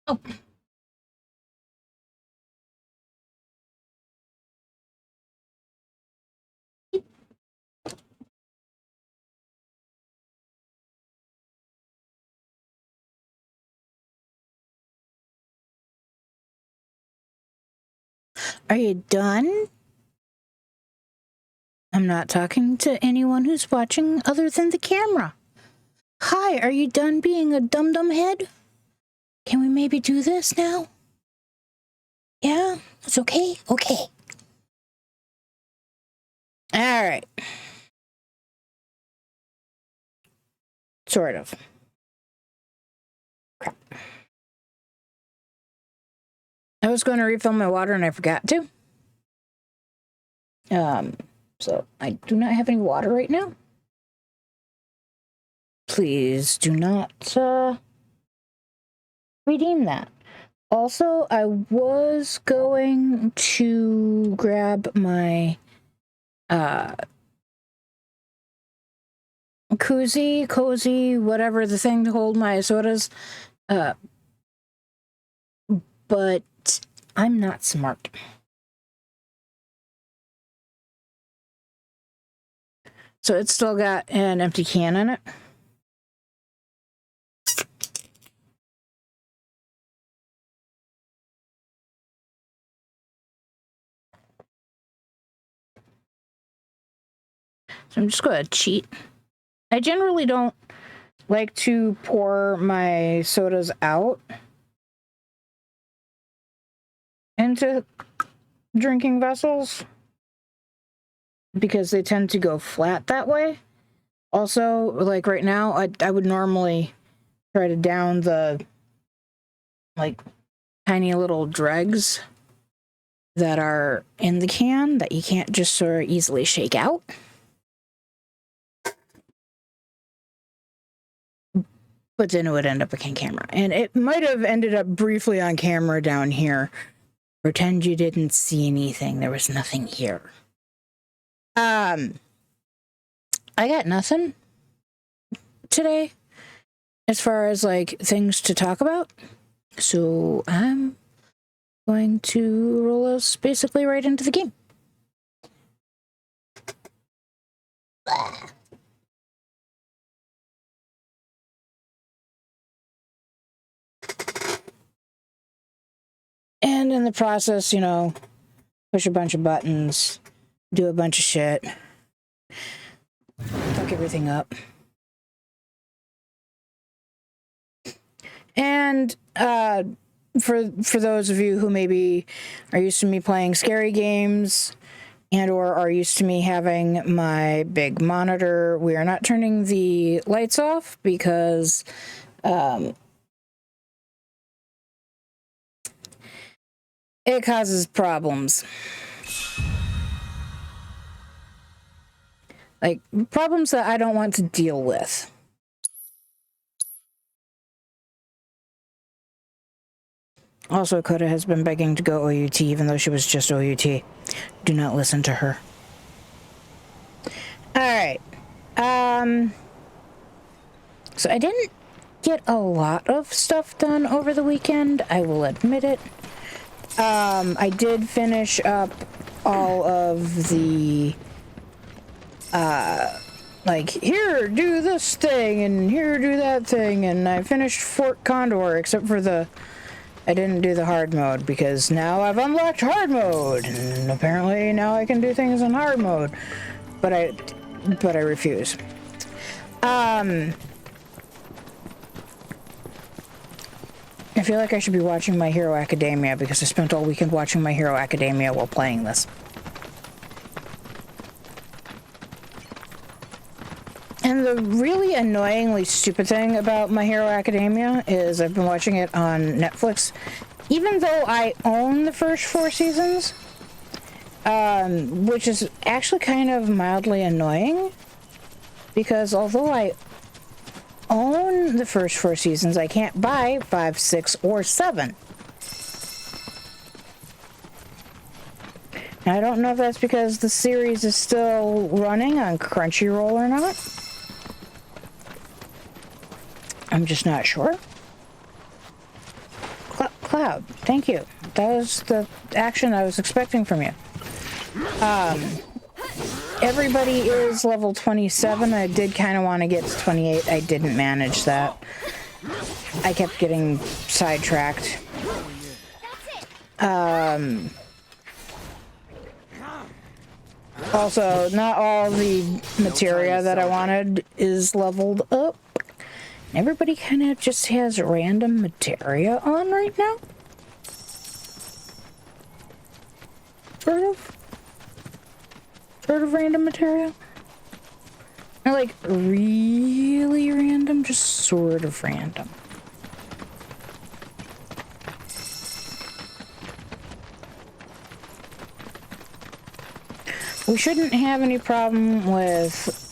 Oh. Are you done? I'm not talking to anyone who's watching other than the camera. Hi, are you done being a dum-dum head? Can we maybe do this now? Yeah? It's okay? Okay. Alright. Sort of. Crap. I was going to refill my water and I forgot to. So I do not have any water right now. Please do not redeem that. Also, I was going to grab my cozy, whatever the thing to hold my sodas, but I'm not smart. So it's still got an empty can in it. So I'm just going to cheat. I generally don't like to pour my sodas out into drinking vessels because they tend to go flat that way. Also, like right now, I would normally try to down the like tiny little dregs that are in the can that you can't just sort of easily shake out. But then it would end up on camera. And it might have ended up briefly on camera down here. Pretend you didn't see anything. There was nothing here. I got nothing today as far as like things to talk about. So I'm going to roll us basically right into the game. And in the process, you know, push a bunch of buttons, do a bunch of shit, fuck everything up. And for those of you who maybe are used to me playing scary games and or are used to me having my big monitor, we are not turning the lights off because it causes problems. Like, problems that I don't want to deal with. Also, Coda has been begging to go OUT, even though she was just OUT. Do not listen to her. Alright. So I didn't get a lot of stuff done over the weekend, I will admit it. I did finish up all of the, like, here, do this thing, and here, do that thing, and I finished Fort Condor, except for I didn't do the hard mode, because now I've unlocked hard mode, and apparently now I can do things in hard mode, but I refuse. I feel like I should be watching My Hero Academia because I spent all weekend watching My Hero Academia while playing this. And the really annoyingly stupid thing about My Hero Academia is I've been watching it on Netflix. Even though I own the first 4 seasons, which is actually kind of mildly annoying, because although I own the first 4 seasons, I can't buy 5, 6, or 7. I don't know if that's because the series is still running on Crunchyroll or not. I'm just not sure. Cloud. Thank you. That was the action I was expecting from you. Everybody is level 27. I did kind of want to get to 28. I didn't manage that. I kept getting sidetracked. Also, not all the materia that I wanted is leveled up. Everybody kind of just has random materia on right now. Sort of random materia. Not like really random, just sort of random. We shouldn't have any problem with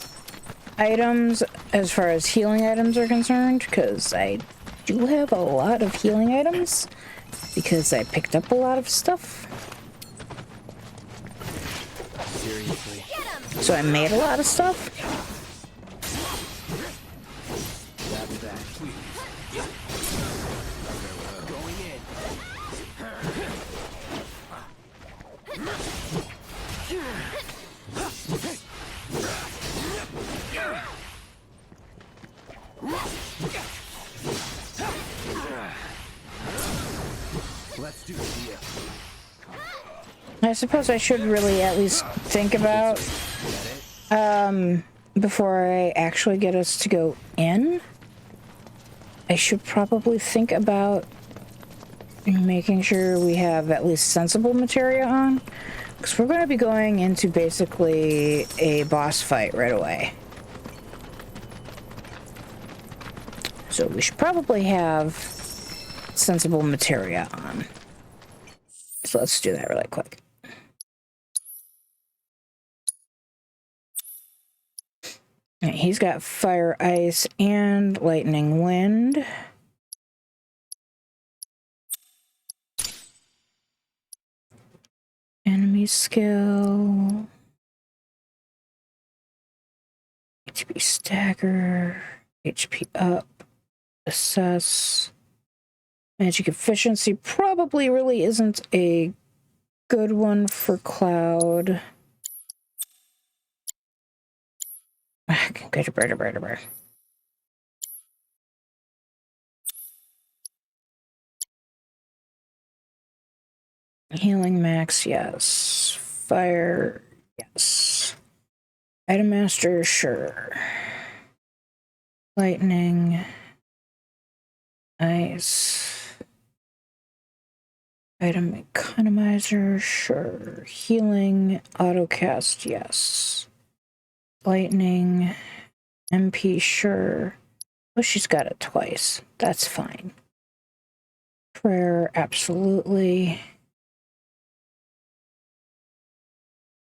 items as far as healing items are concerned, because I do have a lot of healing items because I picked up a lot of stuff. Seriously. So I made a lot of stuff. Grab me back, please. Going in. Let's do it here. I suppose I should really at least think about before I actually get us to go in. I should probably think about making sure we have at least sensible materia on, because we're going to be going into basically a boss fight right away. So we should probably have sensible materia on. So let's do that really quick. Right, he's got fire, ice, and lightning wind. Enemy skill. HP stagger. HP up. Assess. Magic efficiency probably really isn't a good one for Cloud. Good. Healing max, yes. Fire, yes. Item master, sure. Lightning. Ice. Item economizer, sure. Healing, autocast, yes. Lightning, MP, sure. Oh, she's got it twice. That's fine. Prayer, absolutely.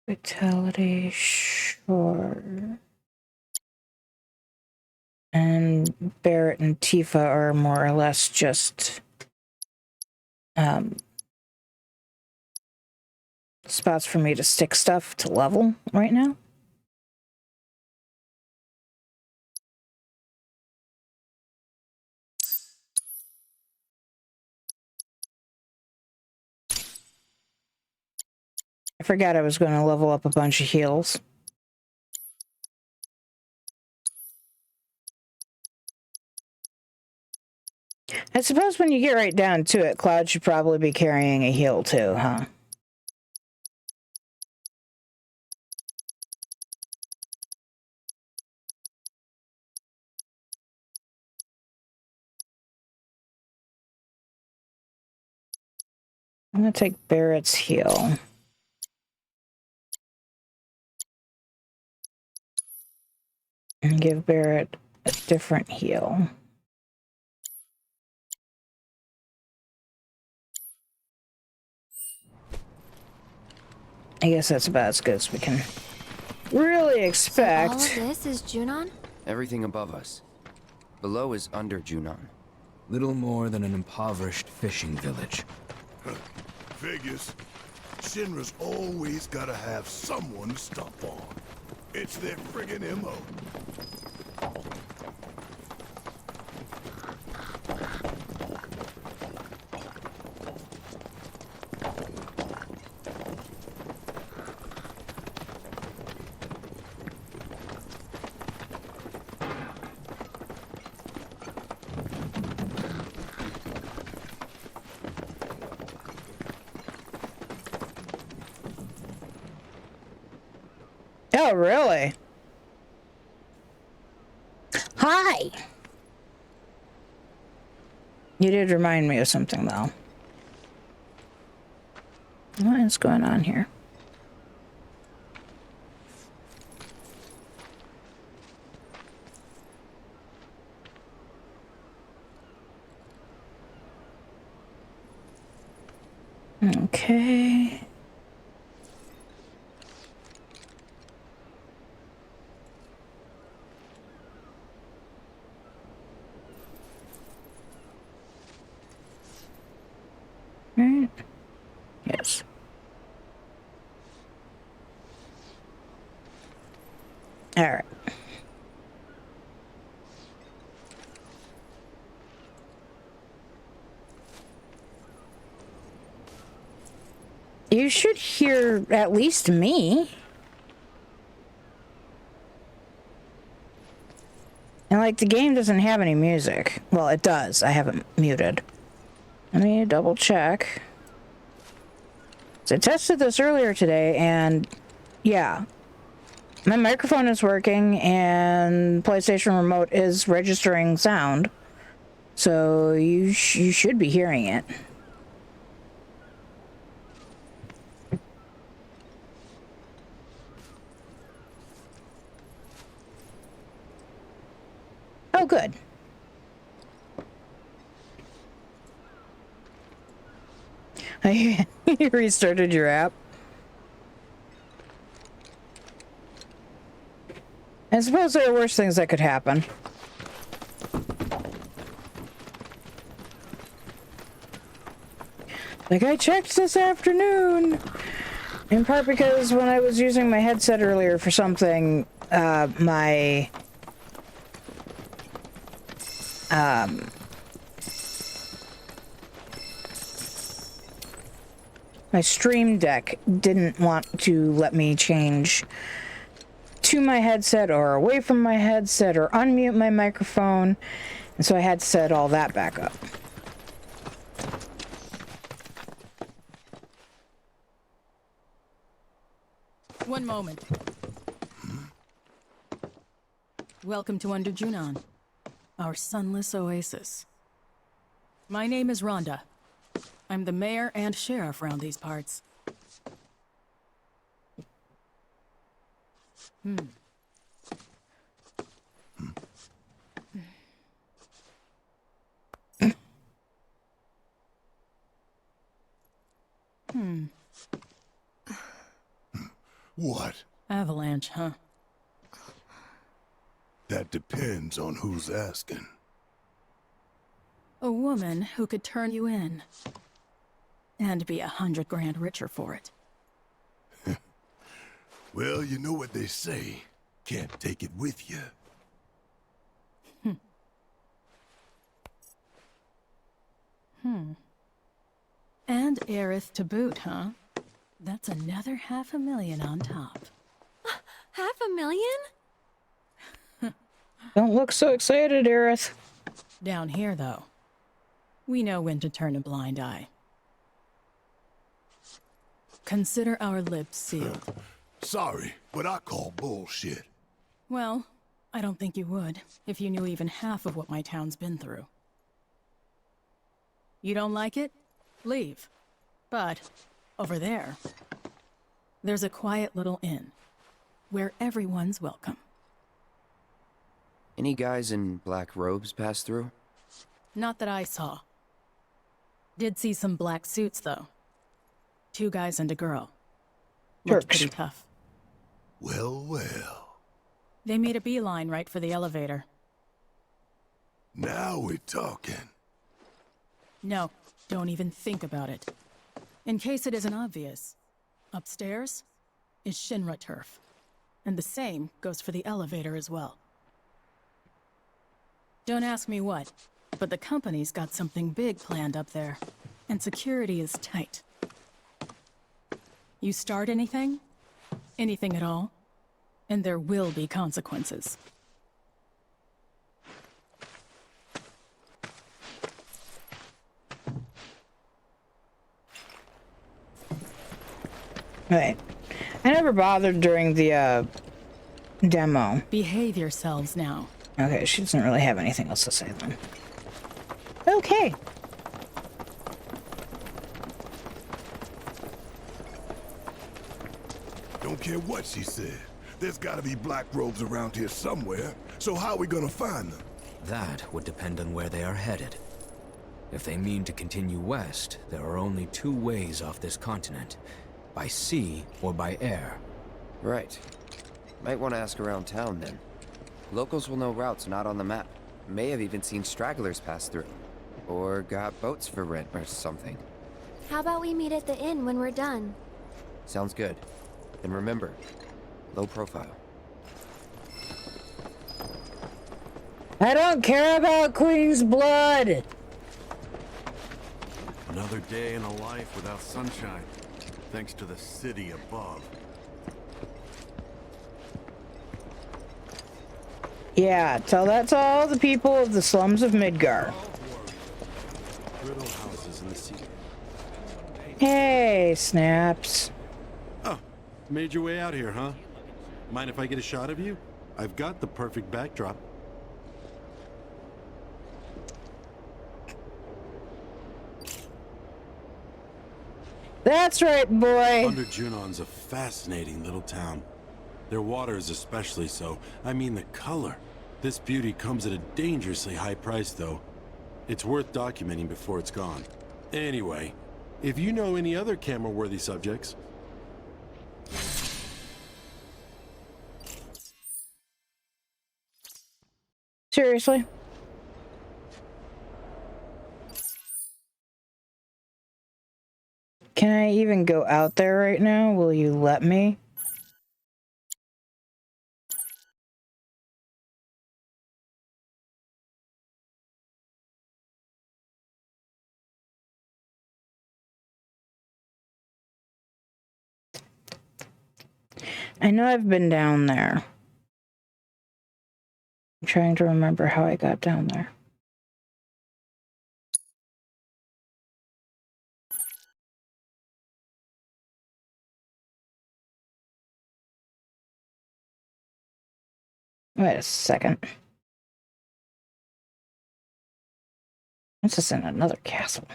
Vitality, sure. And Barrett and Tifa are more or less just spots for me to stick stuff to level right now. I forgot I was going to level up a bunch of heals. I suppose when you get right down to it, Cloud should probably be carrying a heal too, huh? I'm going to take Barrett's heal. And give Barrett a different heal. I guess that's about as good as we can really expect. So all of this is Junon? Everything above us. Below is under Junon. Little more than an impoverished fishing village. Figures. Shinra's always gotta have someone to stomp on. It's their friggin' MO. Oh, really? Hi! You did remind me of something, though. What is going on here? Okay. Right. Yes. All right. You should hear at least me. And like the game doesn't have any music. Well, it does. I have it muted. Let me double check. So I tested this earlier today and yeah. My microphone is working and PlayStation Remote is registering sound. So you should be hearing it. Oh, good. You restarted your app. I suppose there are worse things that could happen. Like I checked this afternoon. In part because when I was using my headset earlier for something, my Stream Deck didn't want to let me change to my headset or away from my headset or unmute my microphone, and so I had to set all that back up. One moment. Welcome to Under Junon, our sunless oasis. My name is Rhonda. I'm the mayor and sheriff around these parts. What? Avalanche, huh? That depends on who's asking. A woman who could turn you in. And be 100 grand richer for it. Well, you know what they say. Can't take it with you. And heiress to boot, huh? That's another $500,000 on top. $500,000? Don't look so excited, Aerith. Down here, though, we know when to turn a blind eye. Consider our lips sealed. Sorry, but I call bullshit. Well, I don't think you would, if you knew even half of what my town's been through. You don't like it? Leave. But, over there, there's a quiet little inn, where everyone's welcome. Any guys in black robes pass through? Not that I saw. Did see some black suits, though. 2 guys and a girl. Looked Jerks. pretty tough. Well, well. They made a beeline right for the elevator. Now we're talking. No, don't even think about it. In case it isn't obvious, upstairs is Shinra turf. And the same goes for the elevator as well. Don't ask me what, but the company's got something big planned up there. And security is tight. You start anything at all, and there will be consequences. Right. I never bothered during the demo. Behave yourselves now. Okay, she doesn't really have anything else to say then. Okay. Don't care what she said. There's gotta be black robes around here somewhere, so how are we gonna find them? That would depend on where they are headed. If they mean to continue west, there are only two ways off this continent. By sea or by air. Right. Might want to ask around town then. Locals will know routes not on the map. May have even seen stragglers pass through. Or got boats for rent or something. How about we meet at the inn when we're done? Sounds good. And remember, low profile. I don't care about Queen's blood. Another day in a life without sunshine, thanks to the city above. Yeah, tell that to all the people of the slums of Midgar. Little houses in the sea. Hey, Snaps. Oh, made your way out here, huh? Mind if I get a shot of you? I've got the perfect backdrop. That's right, boy. Under Junon's a fascinating little town. Their water is especially so. I mean the color. This beauty comes at a dangerously high price, though. It's worth documenting before it's gone. Anyway, if you know any other camera-worthy subjects... Seriously? Can I even go out there right now? Will you let me? I know I've been down there. I'm trying to remember how I got down there. Wait a second. This is in another castle.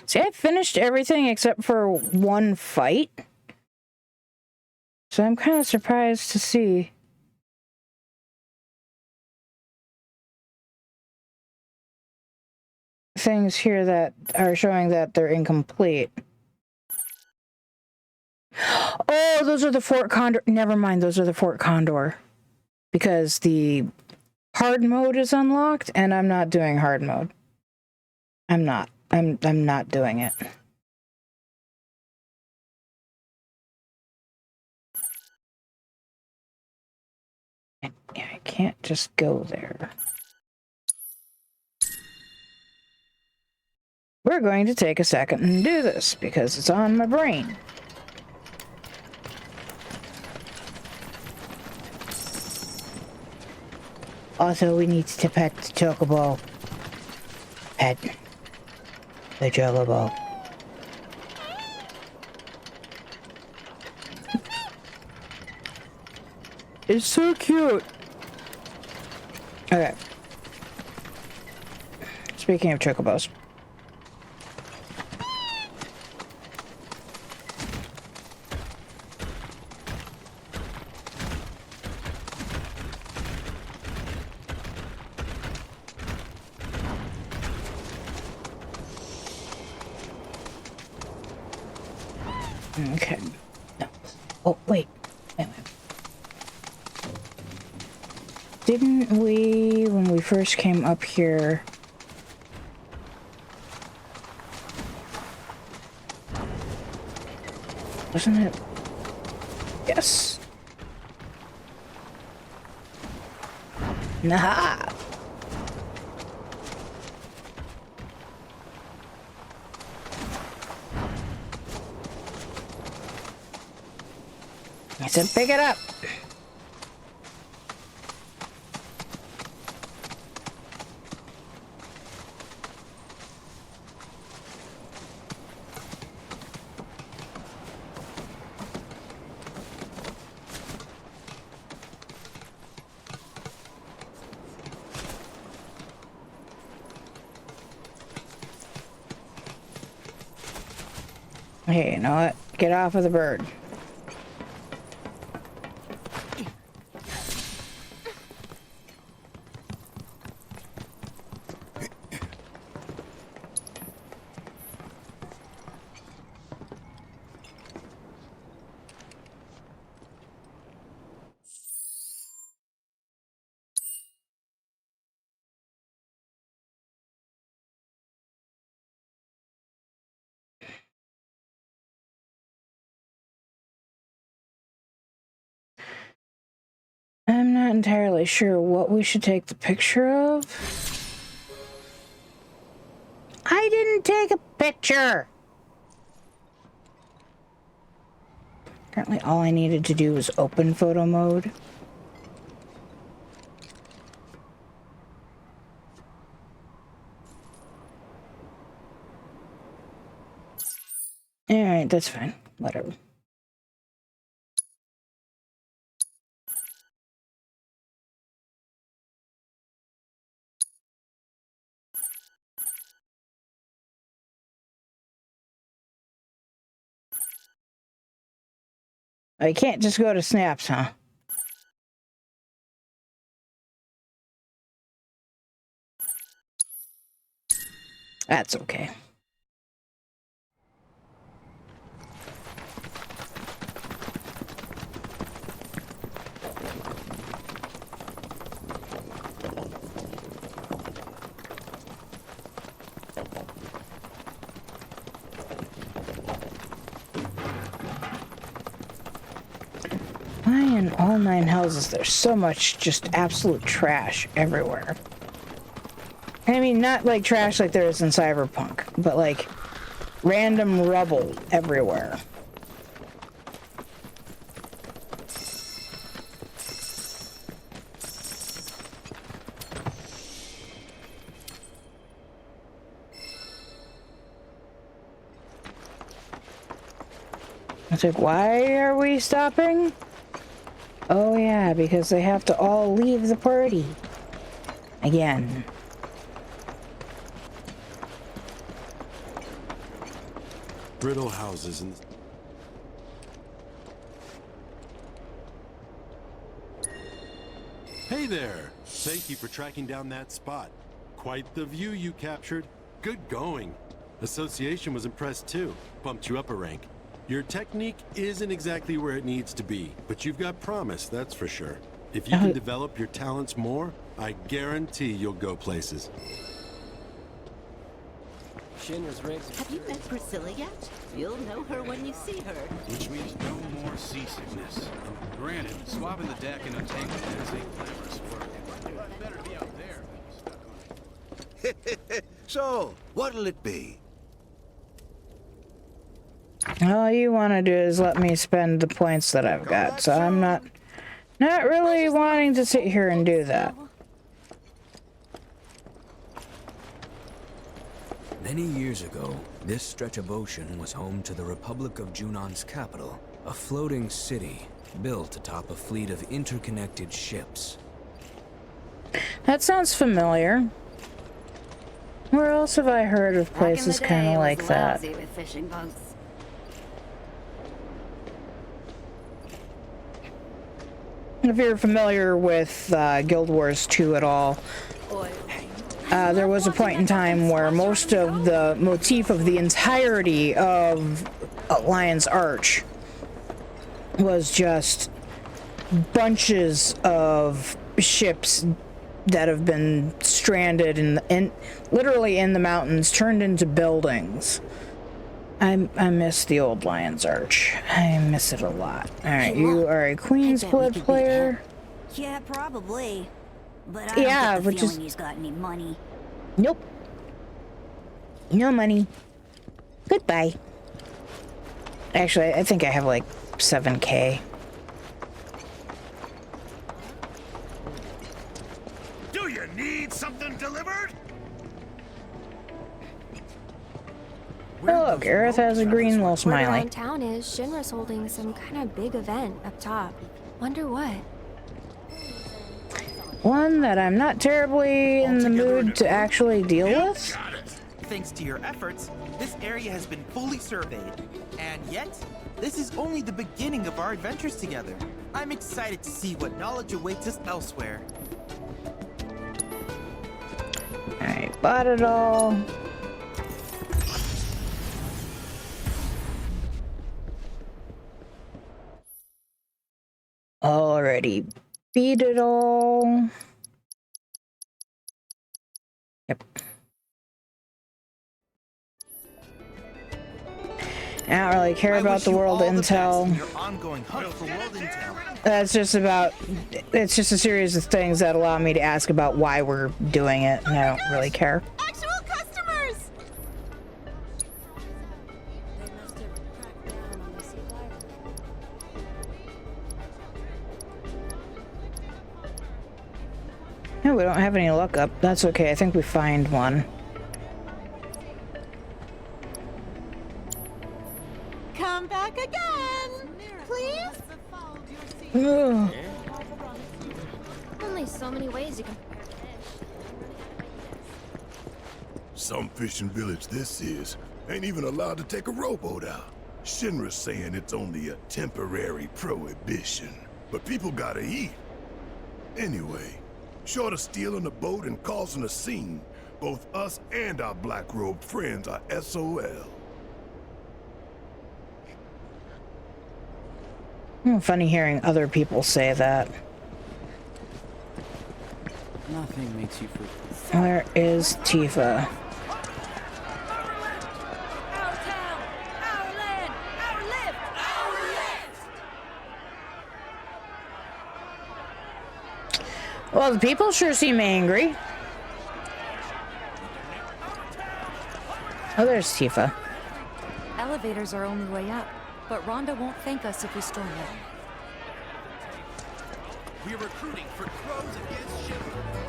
See, I finished everything except for one fight. So I'm kind of surprised to see things here that are showing that they're incomplete. Oh, those are the Fort Condor. Never mind, those are the Fort Condor. Because the hard mode is unlocked, and I'm not doing hard mode. I'm not doing it. I can't just go there. We're going to take a second and do this because it's on my brain. Also, we need to pet the chocobo. Pet the chocobo. It's so cute. Okay. Speaking of chocobos. Okay. No. Oh, wait. Wait. Didn't we, when we first came up here... Wasn't it? Yes. Nah. I said pick it up. Hey, you know what? Get off of the bird. I'm not entirely sure what we should take the picture of. I didn't take a picture! Apparently all I needed to do was open photo mode. Alright, that's fine. Whatever. I can't just go to snaps, huh? That's okay. Why in all nine hells is there so much just absolute trash everywhere? I mean, not like trash like there is in Cyberpunk, but like random rubble everywhere. It's like, why are we stopping? Oh yeah, because they have to all leave the party. Again. Brittle houses and... Hey there! Thank you for tracking down that spot. Quite the view you captured. Good going. Association was impressed too. Bumped you up a rank. Your technique isn't exactly where it needs to be, but you've got promise, that's for sure. If you can develop your talents more, I guarantee you'll go places. Have you met Priscilla yet? You'll know her when you see her. Which means no more seasickness. Granted, swabbing the deck and untangling things ain't glamorous work. Better be out there than stuck on it. So, what'll it be? All you want to do is let me spend the points that I've got, so I'm not really wanting to sit here and do that. Many years ago, this stretch of ocean was home to the Republic of Junon's capital, a floating city built atop a fleet of interconnected ships. That sounds familiar. Where else have I heard of places kind of like that? With fishing boats. If you're familiar with Guild Wars 2 at all, there was a point in time where most of the motif of the entirety of Lion's Arch was just bunches of ships that have been stranded in literally in the mountains, turned into buildings. I miss the old Lion's Arch. I miss it a lot. Alright, you are a Queen's Blood player. Yeah, probably. But I don't get the feeling he's got any money. Nope. No money. Goodbye. Actually, I think I have like 7K. Do you need something delivered? Oh, Gareth has a green little Word smiley. around town is Shinra's holding some kind of big event up top. Wonder what? One that I'm not terribly in the mood to actually deal with. Thanks to your efforts, this area has been fully surveyed. And yet, this is only the beginning of our adventures together. I'm excited to see what knowledge awaits us elsewhere. Alright, bought it all. Already beat it all. Yep. I don't really care about the world intel. That's just about, it's just a series of things that allow me to ask about why we're doing it, and I don't really care. Actual customers! No, we don't have any luck up. That's okay. I think we find one. Come back again, please? Ugh. Only so many ways you can. Some fishing village this is ain't even allowed to take a rowboat out. Shinra's saying it's only a temporary prohibition, but people gotta eat. Anyway, short of stealing a boat and causing a scene, both us and our black-robed friends are SOL. Funny hearing other people say that. Nothing makes you feel. Where is Tifa? Well, the people sure seem angry. Oh, there's Tifa. Elevators are only way up, but Rhonda won't thank us if we storm it. We're recruiting for crows against ships.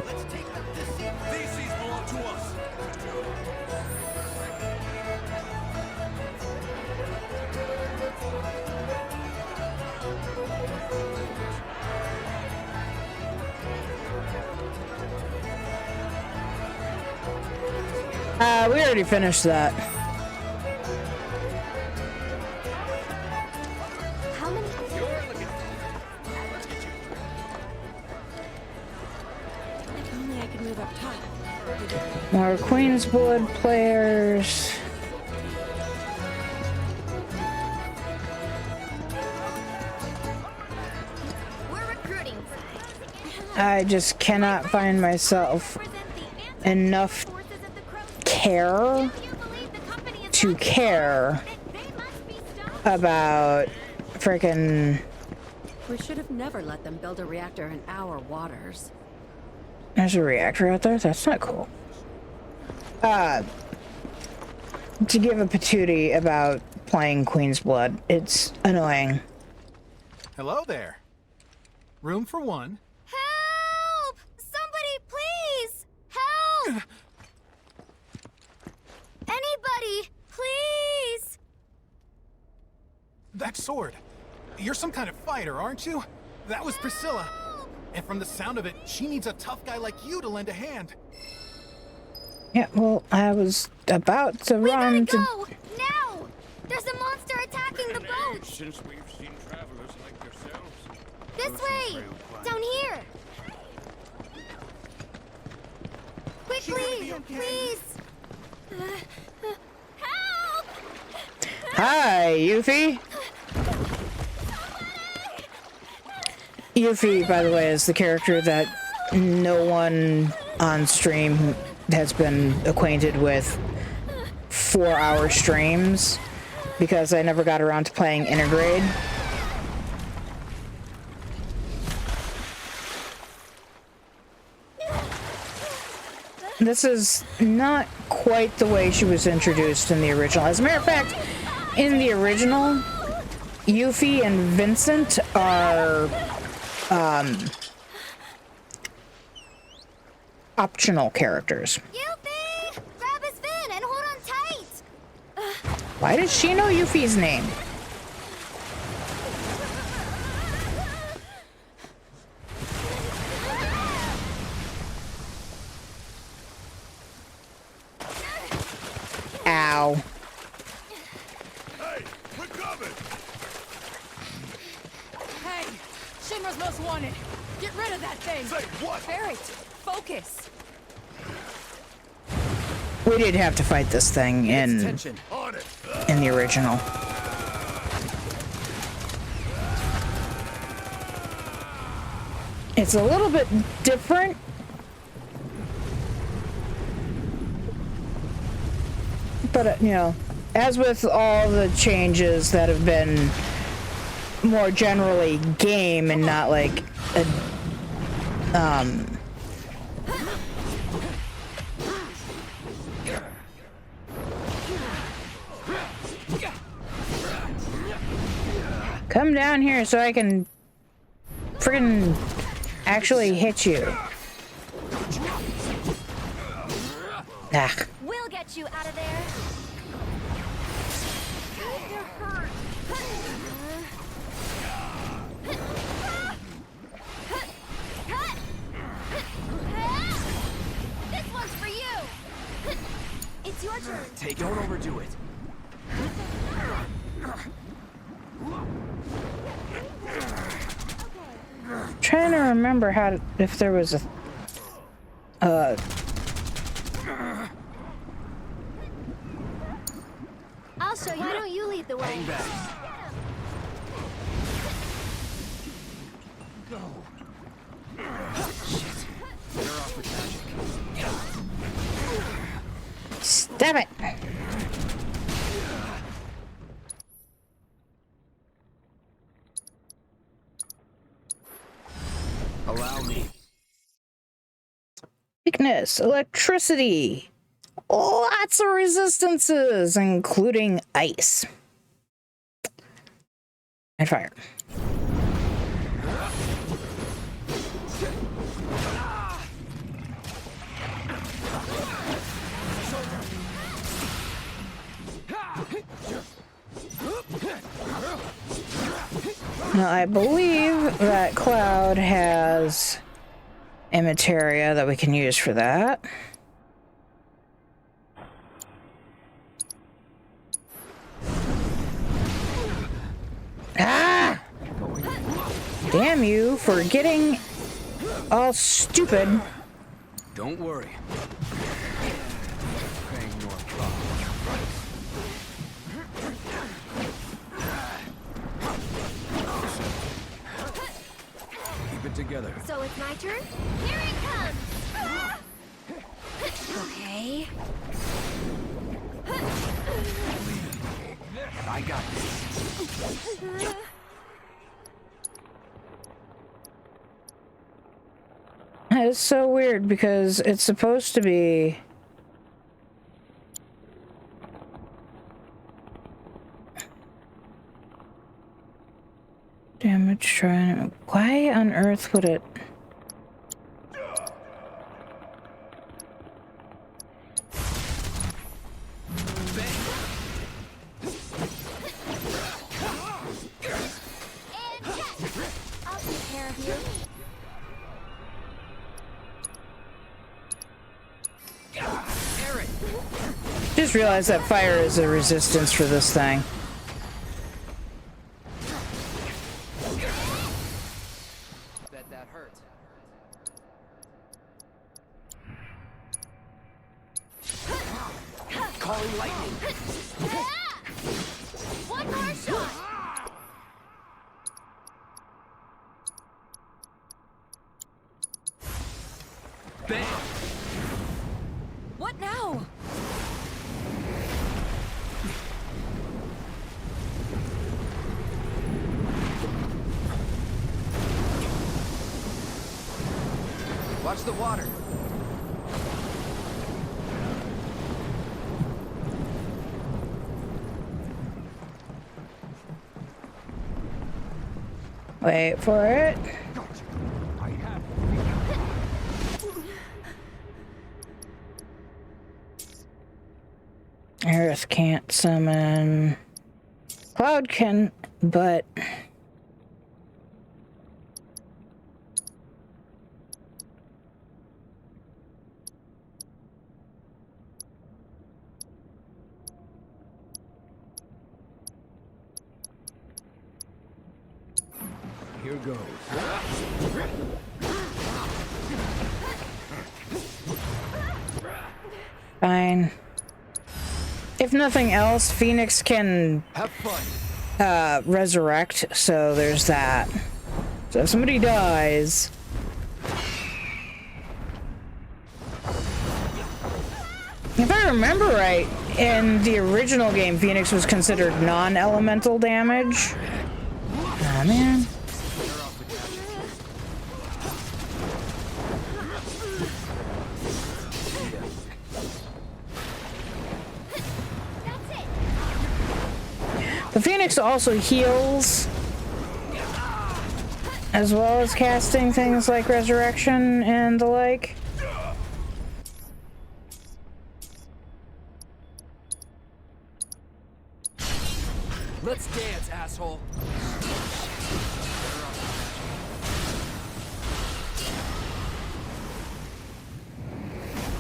Let's take them this seat. These seats belong to us. We already finished that. How many? If only I could move up top. More Queen's Blood players. We're recruiting. I just cannot find myself enough care to care about frickin'. We should have never let them build a reactor in our waters. There's a reactor out there? That's not cool. To give a patootie about playing Queen's Blood, it's annoying. Hello there. Room for one. Help! Somebody, please! Help! Anybody, please! That sword. You're some kind of fighter, aren't you? That was Priscilla. And from the sound of it, she needs a tough guy like you to lend a hand. Yeah, well, I was about to run to... Go! Now! There's a monster attacking the boat! Since we've seen travelers like yourselves. This way! Down here! Quickly! Please! Help! Hi, Yuffie. Yuffie, by the way, is the character that no one on stream has been acquainted with 4-hour streams because I never got around to playing Intergrade. This is not quite the way she was introduced in the original. As a matter of fact, in the original, Yuffie and Vincent are optional characters. Yuffie! Grab his fin and hold on tight! Why does she know Yuffie's name? Hey, we're coming! Hey! Shinra's most wanted! Get rid of that thing! Say what? Barrett, focus! We did have to fight this thing in the original. It's a little bit different. But, you know, as with all the changes that have been more generally game and not like a, come down here so I can friggin' actually hit you. Ah. We'll get you out of there. You're hurt. This one's for you. It's your turn. Don't overdo it. Trying to remember how to, if there was a I'll show you. Why don't you lead the way? Hang back. Shit. They're off with magic. Stop it! Allow me. Weakness, electricity, lots of resistances, including ice and fire. Now, I believe that Cloud has a materia that we can use for that. Ah! Damn you for getting all stupid. Don't worry. Keep it together. So it's my turn? Here it comes! Okay. I got this. It's so weird because it's supposed to be damage trying. Why on earth would it? I'll take care of you. Just realized that fire is a resistance for this thing. Bet that hurt. Calling lightning. One more shot! Bam! What now? Watch the water. Wait for it. Earth can't summon. Cloud can, but Here goes. Fine. If nothing else, Phoenix can have fun. Resurrect, so there's that. So if somebody dies, if I remember right, in the original game, Phoenix was considered non-elemental damage. Ah, man. The Phoenix also heals, as well as casting things like Resurrection and the like. Let's dance, asshole.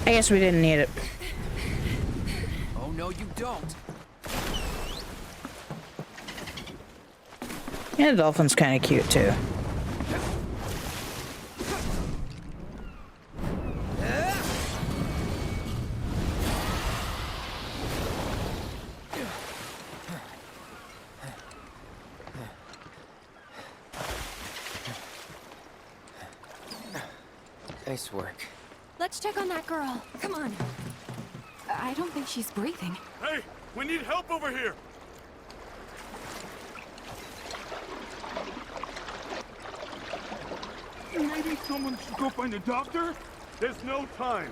I guess we didn't need it. Oh no, you don't. Yeah, the dolphin's kind of cute too. Nice work. Let's check on that girl. Come on. I don't think she's breathing. Hey, we need help over here. Maybe someone should go find a doctor? There's no time.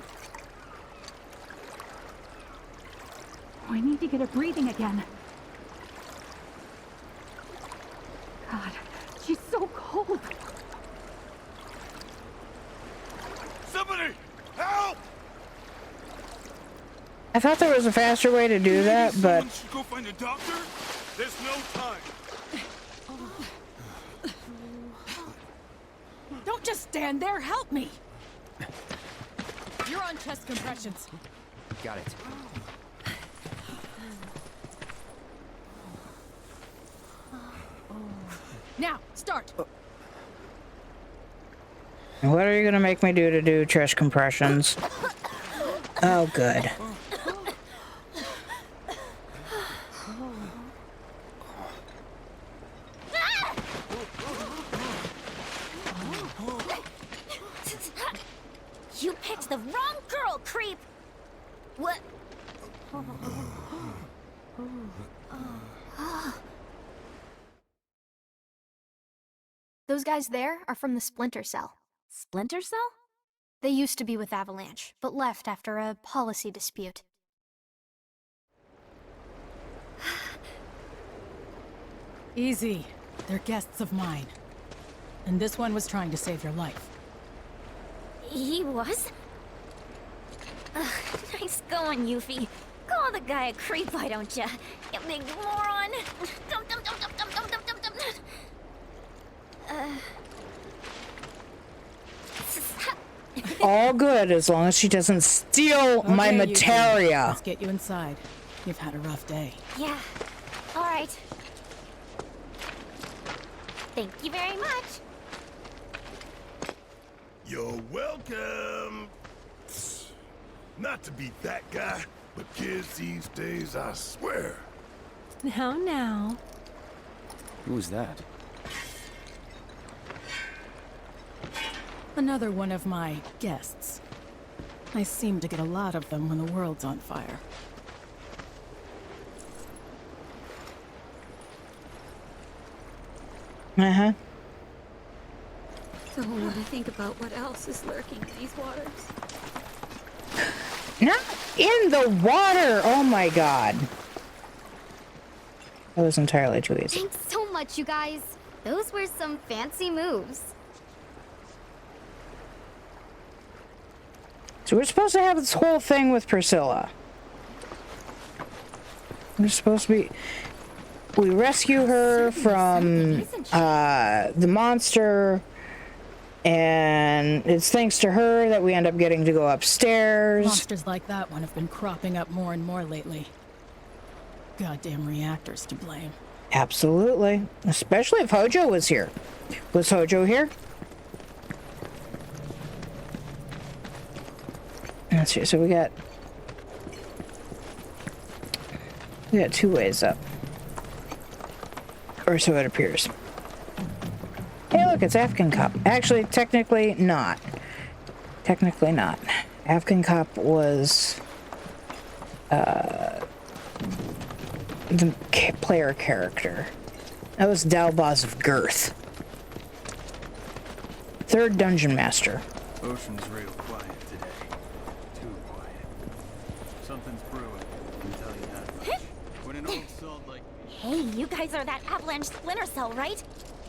I need to get her breathing again. God, she's so cold. Somebody, help! I thought there was a faster way to do that, but Someone should go find a doctor? There's no time. Don't just stand there, help me! You're on chest compressions. Got it. Now, start! what are you gonna make me do to do chest compressions? Oh, good. You picked the wrong girl, creep! What? Those guys there are from the Splinter Cell. Splinter Cell? They used to be with Avalanche, but left after a policy dispute. Easy. They're guests of mine. And this one was trying to save your life. He was? Nice going, Yuffie. Call the guy a creep, why don't ya? You big moron! Dum dum dum dum dum dum dum dum dum. All good as long as she doesn't steal my Okay, materia. Let's get you inside. You've had a rough day. Yeah. All right. Thank you very much. You're welcome. Not to be that guy, but kids these days, I swear. Now. Who's that? Another one of my guests. I seem to get a lot of them when the world's on fire. Uh-huh. Don't want to think about what else is lurking in these waters. Not in the water! Oh my god. That was entirely too easy. Thanks so much, you guys. Those were some fancy moves. So we're supposed to have this whole thing with Priscilla. We're supposed to be... We rescue her from the monster, and it's thanks to her that we end up getting to go upstairs. Monsters like that one have been cropping up more and more lately. Goddamn reactors to blame. Absolutely. Especially if Hojo was here. Was Hojo here? Let's see. So we got 2 ways up. Or so it appears. Hey, look, it's Afghan Cop. Actually, technically not. Technically not. Afghan Cop was the player character. That was Dalboz of Girth. 3rd Dungeon Master. Ocean's real quiet today. Too quiet. Something's brewing, I can tell you that much. When an old salt like... Hey, you guys are that Avalanche Splinter Cell, right?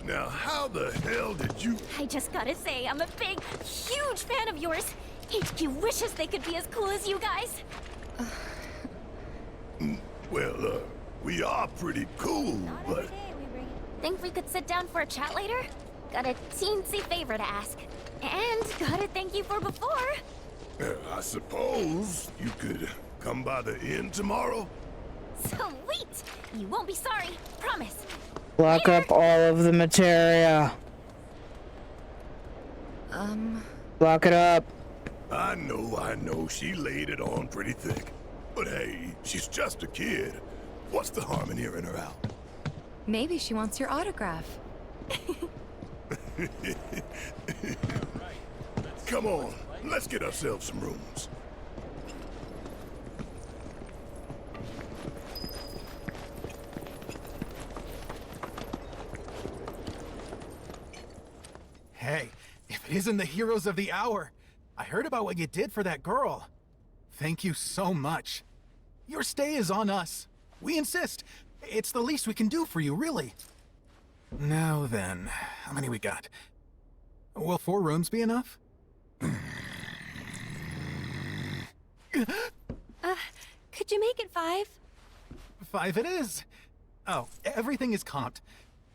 Now, how the hell did you... I just gotta say, I'm a big, huge fan of yours. HQ wishes they could be as cool as you guys. Well, we are pretty cool, but... Think we could sit down for a chat later? Got a teensy favor to ask. And gotta thank you for before. I suppose you could come by the inn tomorrow? Sweet! You won't be sorry, promise. Lock up all of the materia. Lock it up. I know, she laid it on pretty thick. But hey, she's just a kid. What's the harm in hearing her out? Maybe she wants your autograph. Come on, let's get ourselves some rooms. Hey, if it isn't the heroes of the hour, I heard about what you did for that girl. Thank you so much. Your stay is on us. We insist. It's the least we can do for you, really. Now then, how many we got? Will 4 rooms be enough? Could you make it 5? 5 it is. Oh, everything is comped.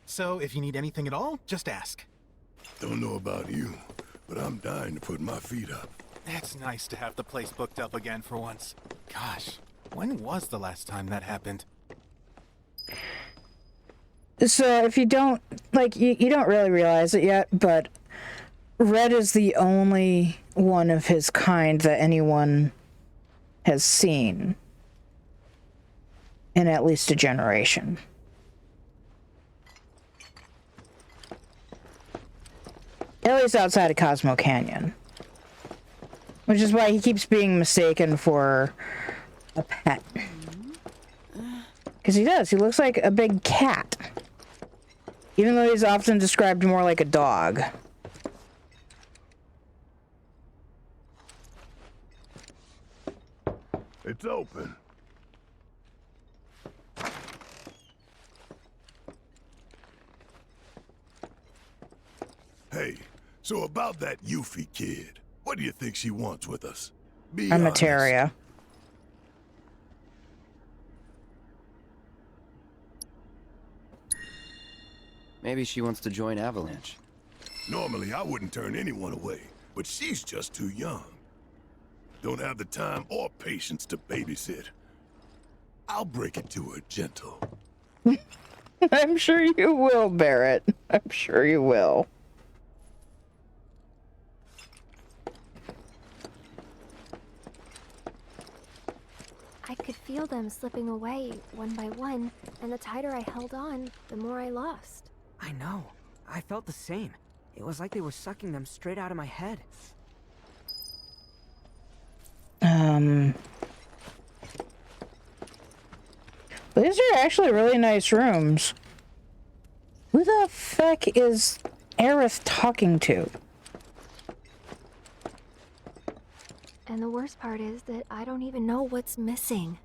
So if you need anything at all, just ask. Don't know about you, but I'm dying to put my feet up. It's nice to have the place booked up again for once. Gosh, when was the last time that happened? So if you don't, like, you don't really realize it yet, but Red is the only one of his kind that anyone has seen in at least a generation. At least outside of Cosmo Canyon. Which is why he keeps being mistaken for a pet. Because he does. He looks like a big cat. Even though he's often described more like a dog. It's open. Hey, so about that Yuffie kid, what do you think she wants with us? Be A honest. materia. Maybe she wants to join Avalanche. Normally, I wouldn't turn anyone away, but she's just too young. Don't have the time or patience to babysit. I'll break it to her gentle. I'm sure you will, Barrett. I'm sure you will. I could feel them slipping away one by one, and the tighter I held on, the more I lost. I know. I felt the same. It was like they were sucking them straight out of my head. These are actually really nice rooms. Who the fuck is Aerith talking to? And the worst part is that I don't even know what's missing.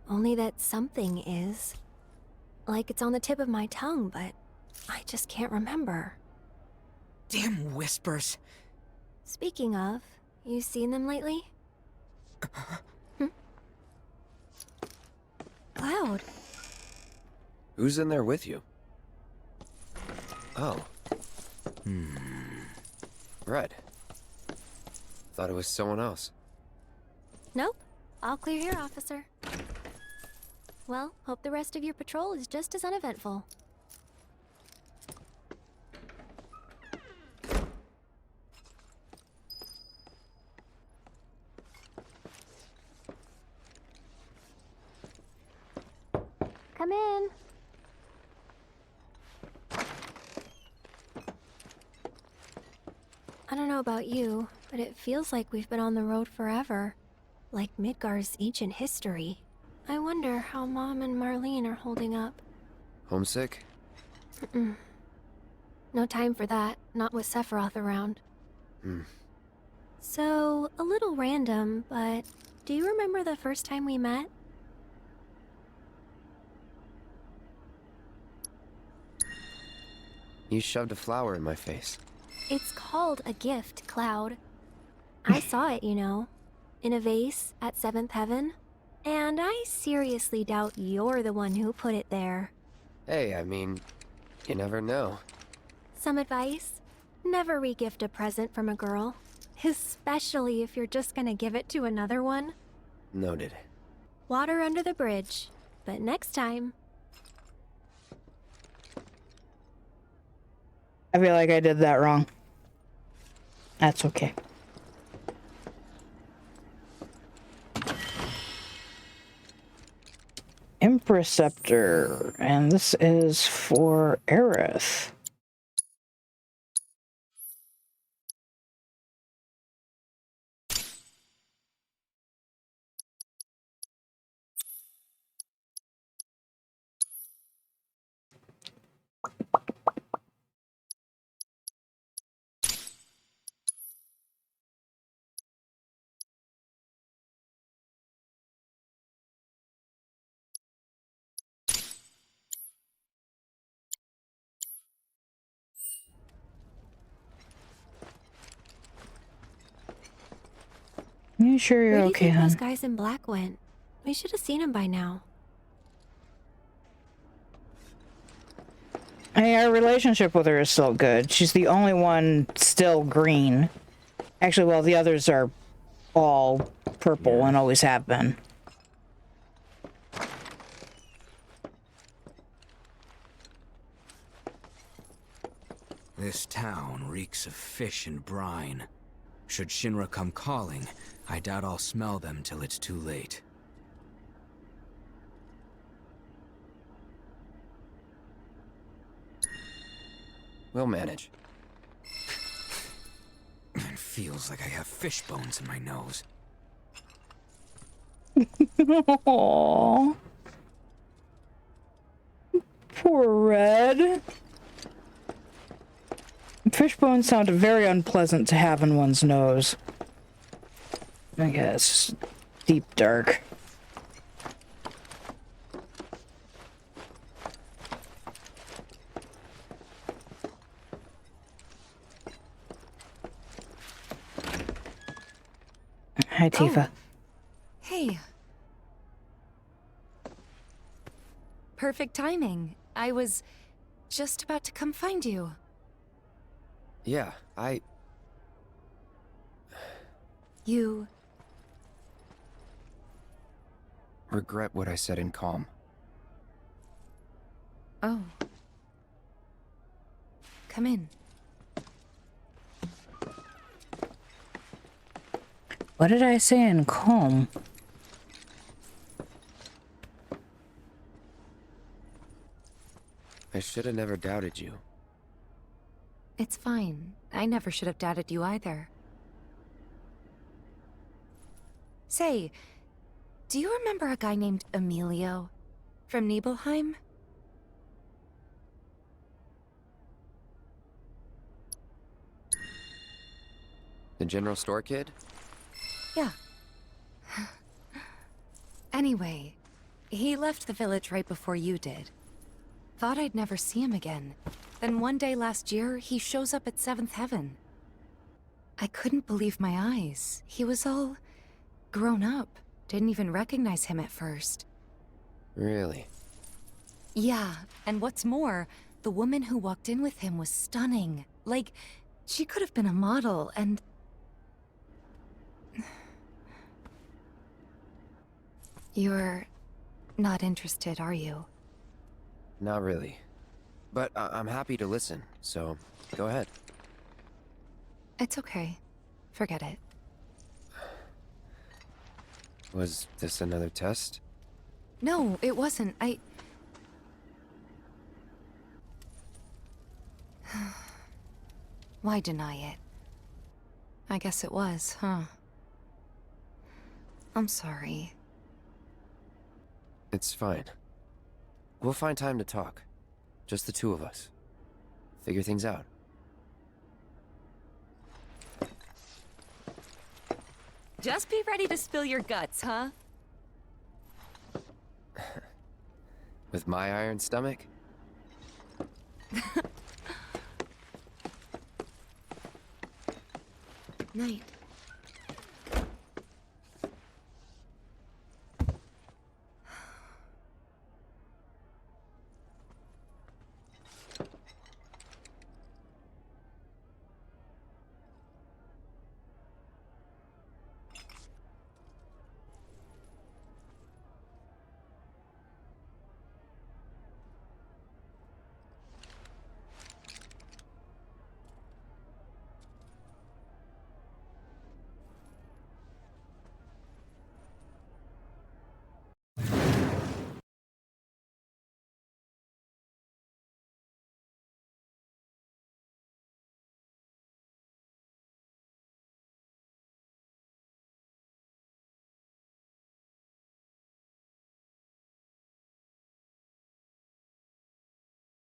Only that something is. Like it's on the tip of my tongue, but I just can't remember. Damn whispers. Speaking of, you seen them lately? Cloud. Who's in there with you? Oh. Red. Thought it was someone else. Nope. All clear here, officer. Well, hope the rest of your patrol is just as uneventful. Come in. I don't know about you, but it feels like we've been on the road forever. Like Midgar's ancient history. I wonder how Mom and Marlene are holding up. Homesick? Mm-mm. No time for that, not with Sephiroth around. So, a little random, but do you remember the first time we met? You shoved a flower in my face. It's called a gift, Cloud. I saw it, you know, in a vase at 7th Heaven. And I seriously doubt you're the one who put it there. Hey, I mean, you never know. Some advice? Never re-gift a present from a girl. Especially if you're just gonna give it to another one. Noted. Water under the bridge. But next time... I feel like I did that wrong. That's okay. Empress Scepter, and this is for Aerith. You sure you're Where do you okay, think hon? those guys in black went? We should have seen them by now. Hey, our relationship with her is still good. She's the only one still green. Actually, well, the others are all purple and always have been. This town reeks of fish and brine. Should Shinra come calling, I doubt I'll smell them till it's too late. We'll manage. It feels like I have fish bones in my nose. Aww. Poor Red. Fish bones sound very unpleasant to have in one's nose. I guess. Deep dark. Hi, Tifa. Oh. Hey. Perfect timing. I was just about to come find you. Yeah, You... regret what I said in Calm. Oh. Come in. What did I say in Calm? I should have never doubted you. It's fine. I never should have doubted you either. Say, do you remember a guy named Emilio from Nibelheim? The general store kid? Yeah. Anyway, he left the village right before you did. Thought I'd never see him again. Then one day last year, he shows up at 7th Heaven. I couldn't believe my eyes. He was all grown up. Didn't even recognize him at first. Really? Yeah, and what's more, the woman who walked in with him was stunning. Like, she could have been a model, and... You're not interested, are you? Not really. But I'm happy to listen, so go ahead. It's okay. Forget it. Was this another test? No, it wasn't. Why deny it? I guess it was, huh? I'm sorry. It's fine. We'll find time to talk. Just the two of us. Figure things out. Just be ready to spill your guts, huh? With my iron stomach? Night.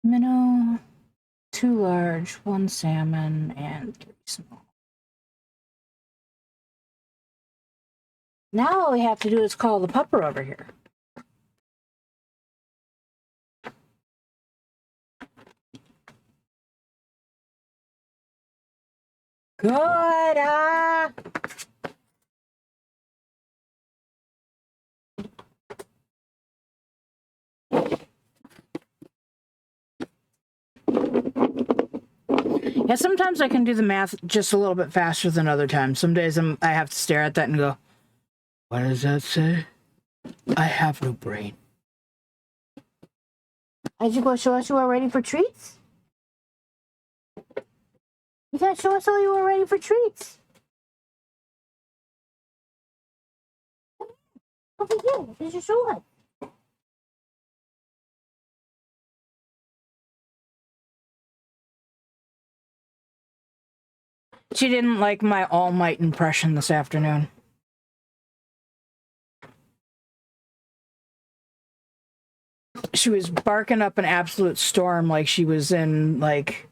Minnow, 2 large, 1 salmon, and 3 small. Now all we have to do is call the pupper over here. Good. Yeah, sometimes I can do the math just a little bit faster than other times. Some days I have to stare at that and go, what does that say? I have no brain. Did you go show us you were ready for treats? You gotta show us all you were ready for treats. Over here, there's your show. She didn't like my All Might impression this afternoon. She was barking up an absolute storm like she was in, like,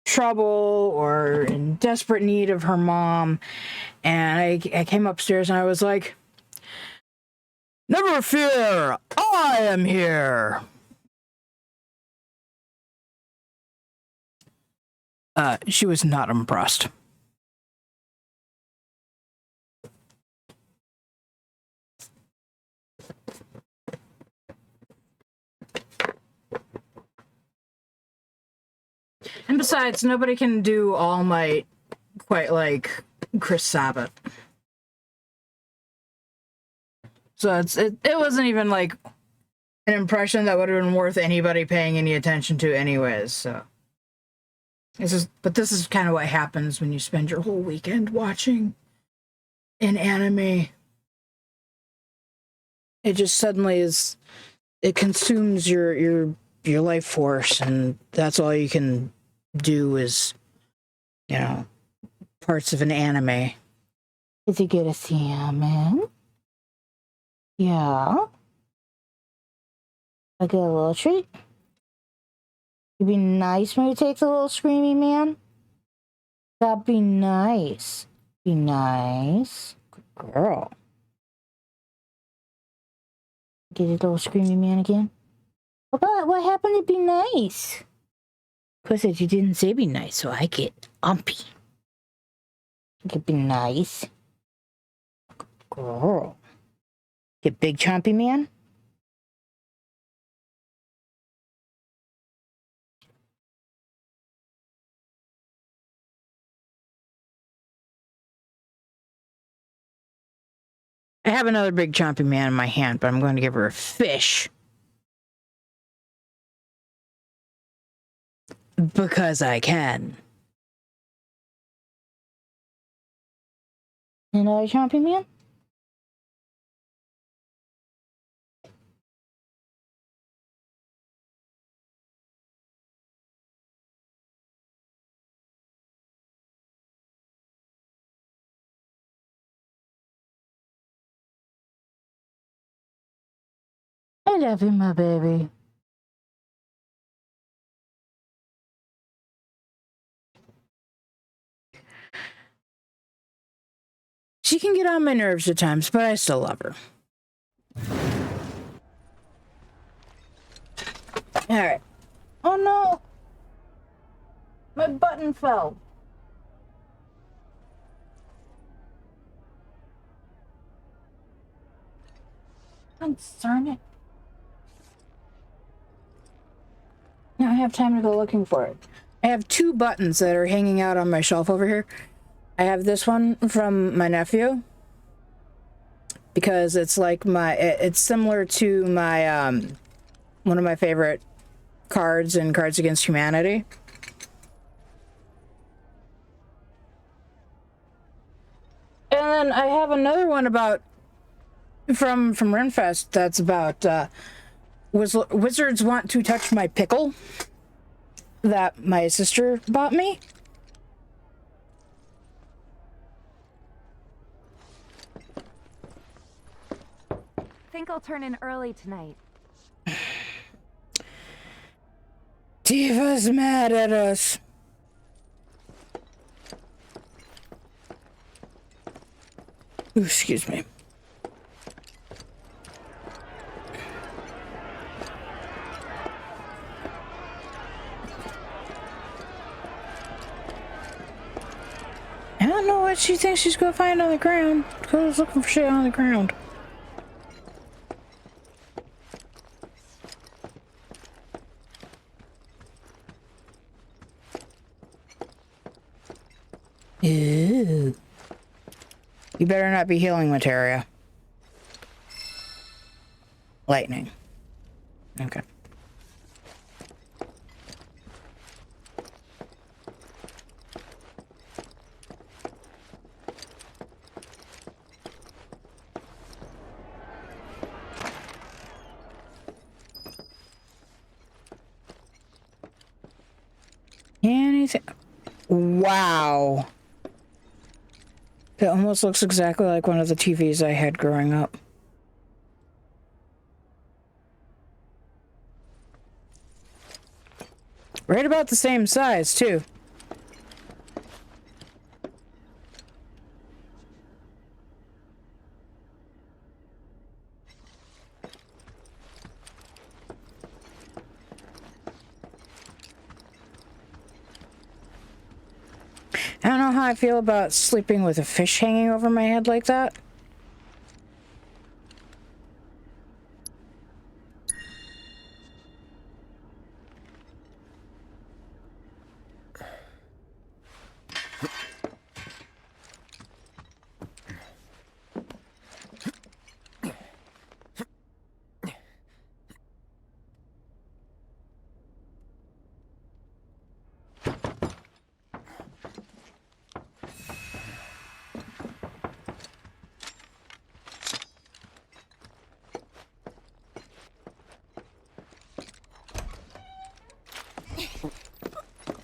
trouble or in desperate need of her mom. And I came upstairs and I was like, never fear, I am here. She was not impressed. And besides, nobody can do All Might quite like Chris Sabat. So it wasn't even like an impression that would have been worth anybody paying any attention to anyways, so. But this is kind of what happens when you spend your whole weekend watching an anime. It just suddenly it consumes your life force, and that's all you can do is, you know, parts of an anime. Did you get a salmon? Yeah. I get a little treat. It'd be nice when you take the little screamy man. That'd be nice. Be nice. Good girl. Get a little screamy man again. What happened to be nice? Of course, you didn't say be nice, so I get umpy. Get be nice. Good girl. Get big chompy man. I have another big chompy man in my hand, but I'm going to give her a fish. Because I can. Another chompy man? I love you, my baby. She can get on my nerves at times, but I still love her. Alright. Oh no! My button fell. Concern it. Now I have time to go looking for it. I have 2 buttons that are hanging out on my shelf over here. I have this one from my nephew because it's like it's similar to my one of my favorite cards in Cards Against Humanity. And then I have another one about from Renfest that's about wizards want to touch my pickle that my sister bought me. Think I'll turn in early tonight. Tifa's mad at us. Ooh, excuse me. I don't know what she thinks she's gonna find on the ground. Cole's looking for shit on the ground. Ew. You better not be healing materia. Lightning. Okay. Anything? Wow. It almost looks exactly like one of the TVs I had growing up. Right about the same size, too. I don't know how I feel about sleeping with a fish hanging over my head like that.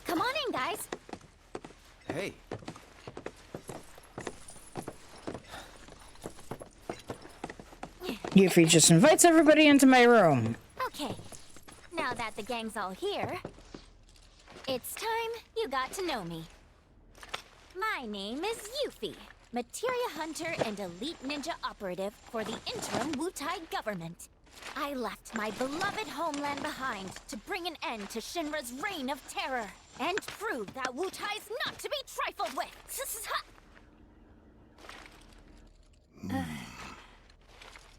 Come on in, guys. Hey. Yuffie just invites everybody into my room. Okay, now that the gang's all here, it's time you got to know me. My name is Yuffie, materia hunter and elite ninja operative for the interim Wutai government. I left my beloved homeland behind to bring an end to Shinra's reign of terror and prove that Wutai's not to be trifled with.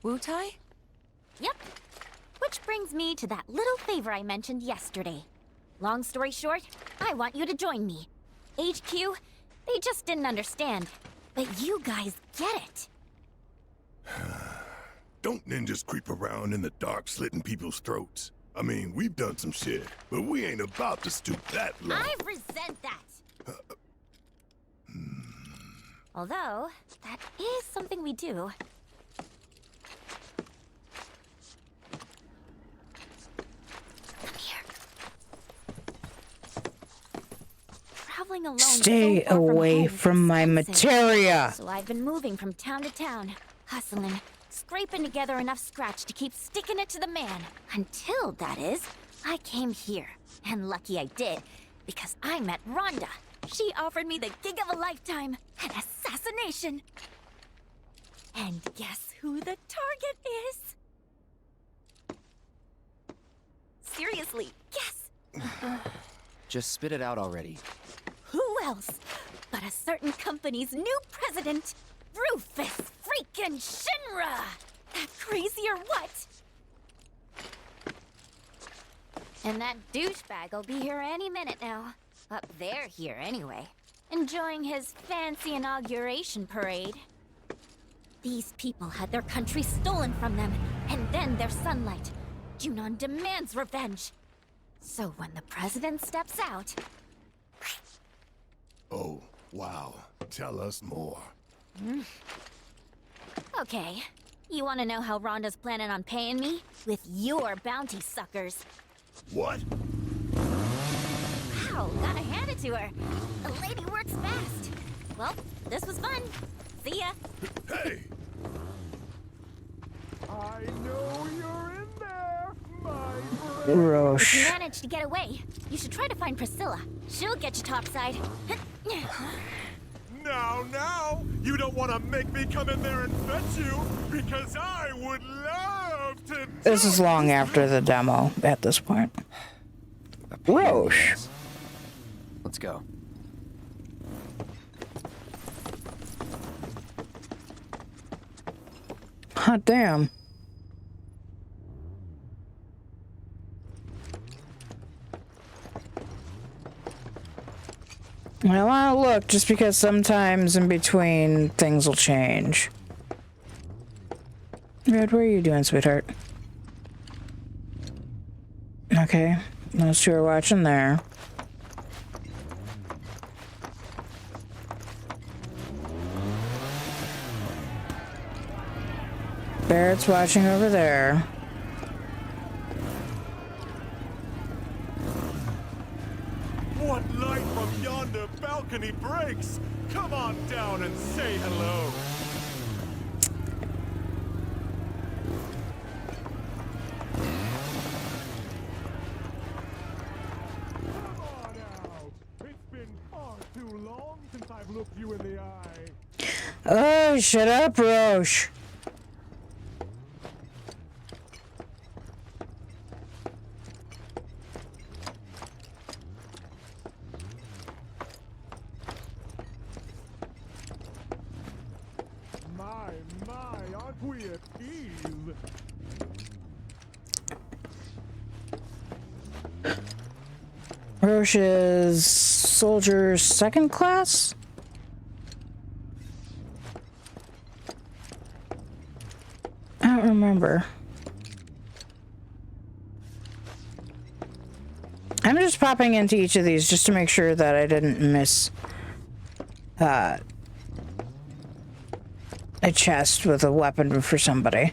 Wutai? Yep. Which brings me to that little favor I mentioned yesterday. Long story short, I want you to join me. HQ, they just didn't understand, but you guys get it. Don't ninjas creep around in the dark slitting people's throats? I mean, we've done some shit, but we ain't about to stoop that low. I resent that. Although, that is something we do. Come here. Traveling alone Stay so far away home from is my expensive. materia. So I've been moving from town to town, hustling, scraping together enough scratch to keep sticking it to the man. Until, that is, I came here. And lucky I did, because I met Rhonda. She offered me the gig of a lifetime, an assassination. And guess who the target is? Seriously, guess. Just spit it out already. Who else but a certain company's new president, Rufus freaking Shinra? That crazy or what? And that douchebag'll be here any minute now. Up there here anyway. Enjoying his fancy inauguration parade. These people had their country stolen from them, and then their sunlight. Junon demands revenge. So when the president steps out... Oh, wow. Tell us more. Okay. You want to know how Rhonda's planning on paying me? With your bounty suckers. What? Wow, gotta hand it to her. The lady works fast. Well, this was fun. See ya. Hey! I know you're in there, my If you Roche. manage to get away, you should try to find Priscilla. She'll get you topside. Now, you don't want to make me come in there and fetch you, because I would love to. This is long after the demo at this point. Roche. Let's go. Hot damn. I want to look just because sometimes in between things will change. Red, what are you doing, sweetheart? Okay, those two are watching there. Barrett's watching over there. What light from yonder balcony breaks? Come on down and say hello. Come on out. It's been far too long since I've looked you in the eye. Oh, shut up, Roche. My, aren't we at ease? Roche is soldier second class? I don't remember. I'm just popping into each of these just to make sure that I didn't miss a chest with a weapon for somebody.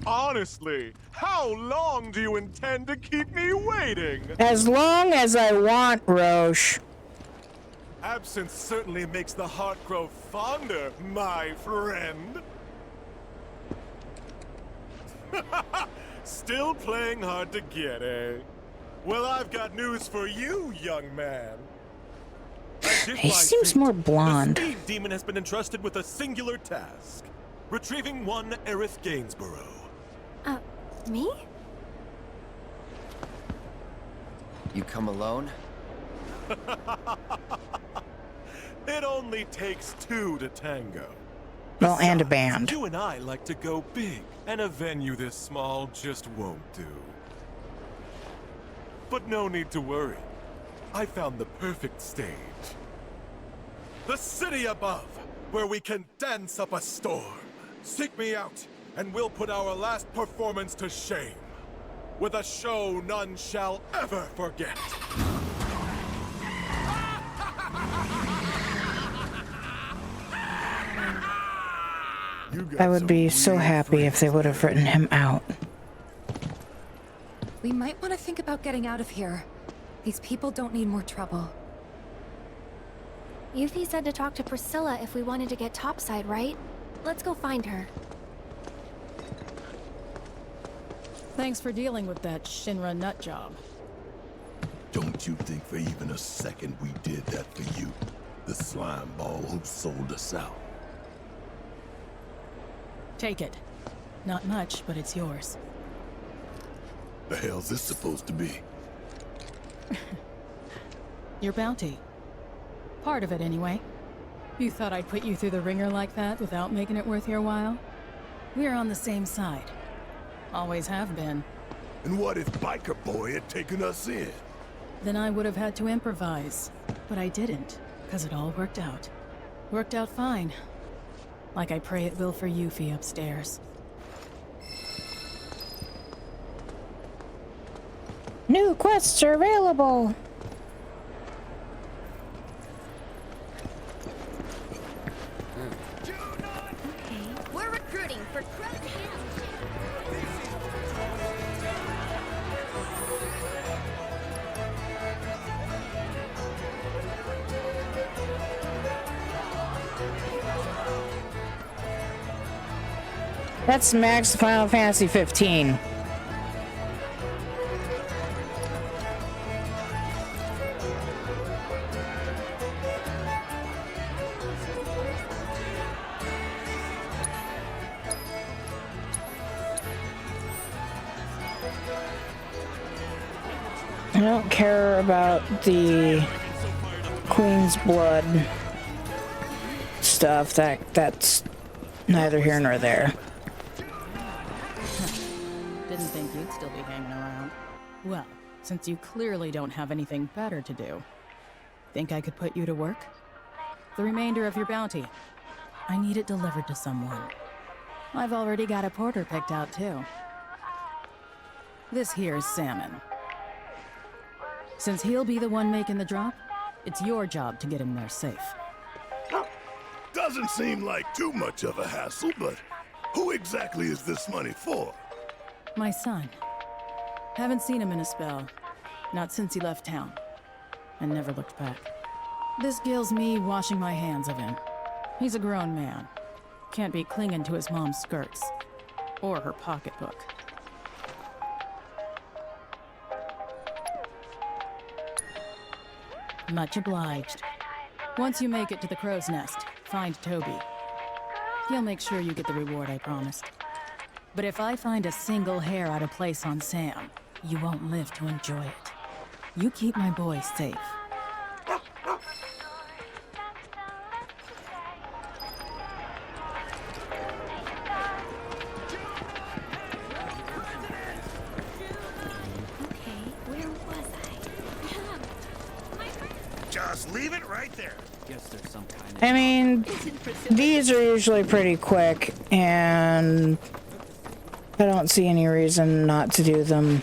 Honestly, how long do you intend to keep me waiting? As long as I want, Roche. Absence certainly makes the heart grow fonder, my friend. Still playing hard to get, eh? Well, I've got news for you, young man. He seems more blonde. The Speed Demon has been entrusted with a singular task. Retrieving one Aerith Gainsborough. Me? You come alone? It only takes two to tango. Well, and a Besides, band. You and I like to go big, and a venue this small just won't do. But no need to worry. I found the perfect stage. The city above, where we can dance up a storm. Seek me out, and we'll put our last performance to shame. With a show none shall ever forget. I would be so happy if they would have written him out. We might want to think about getting out of here. These people don't need more trouble. Yuffie said to talk to Priscilla if we wanted to get topside, right? Let's go find her. Thanks for dealing with that Shinra nut job. Don't you think for even a second we did that for you? The slime ball who sold us out. Take it. Not much, but it's yours. The hell's this supposed to be? Your bounty. Part of it, anyway. You thought I'd put you through the ringer like that without making it worth your while? We're on the same side. Always have been. And what if Biker Boy had taken us in? Then I would have had to improvise. But I didn't, because it all worked out. Worked out fine. Like I pray it will for Yuffie upstairs. New quests are available. We're recruiting for Crow's That's Max Final Fantasy 15. I don't care about the Queen's Blood stuff. That's neither here nor there. Didn't think you'd still be hanging around. Well, since you clearly don't have anything better to do, think I could put you to work? The remainder of your bounty. I need it delivered to someone. I've already got a porter picked out, too. This here's Salmon. Since he'll be the one making the drop, it's your job to get him there safe. Doesn't seem like too much of a hassle, but who exactly is this money for? My son. Haven't seen him in a spell. Not since he left town. And never looked back. This gills me washing my hands of him. He's a grown man. Can't be clinging to his mom's skirts. Or her pocketbook. Much obliged. Once you make it to the crow's nest, find Toby. He'll make sure you get the reward I promised. But if I find a single hair out of place on Sam, you won't live to enjoy it. You keep my boy safe. Just leave it right there. Guess there's some kind of... I mean, these are usually pretty quick, and I don't see any reason not to do them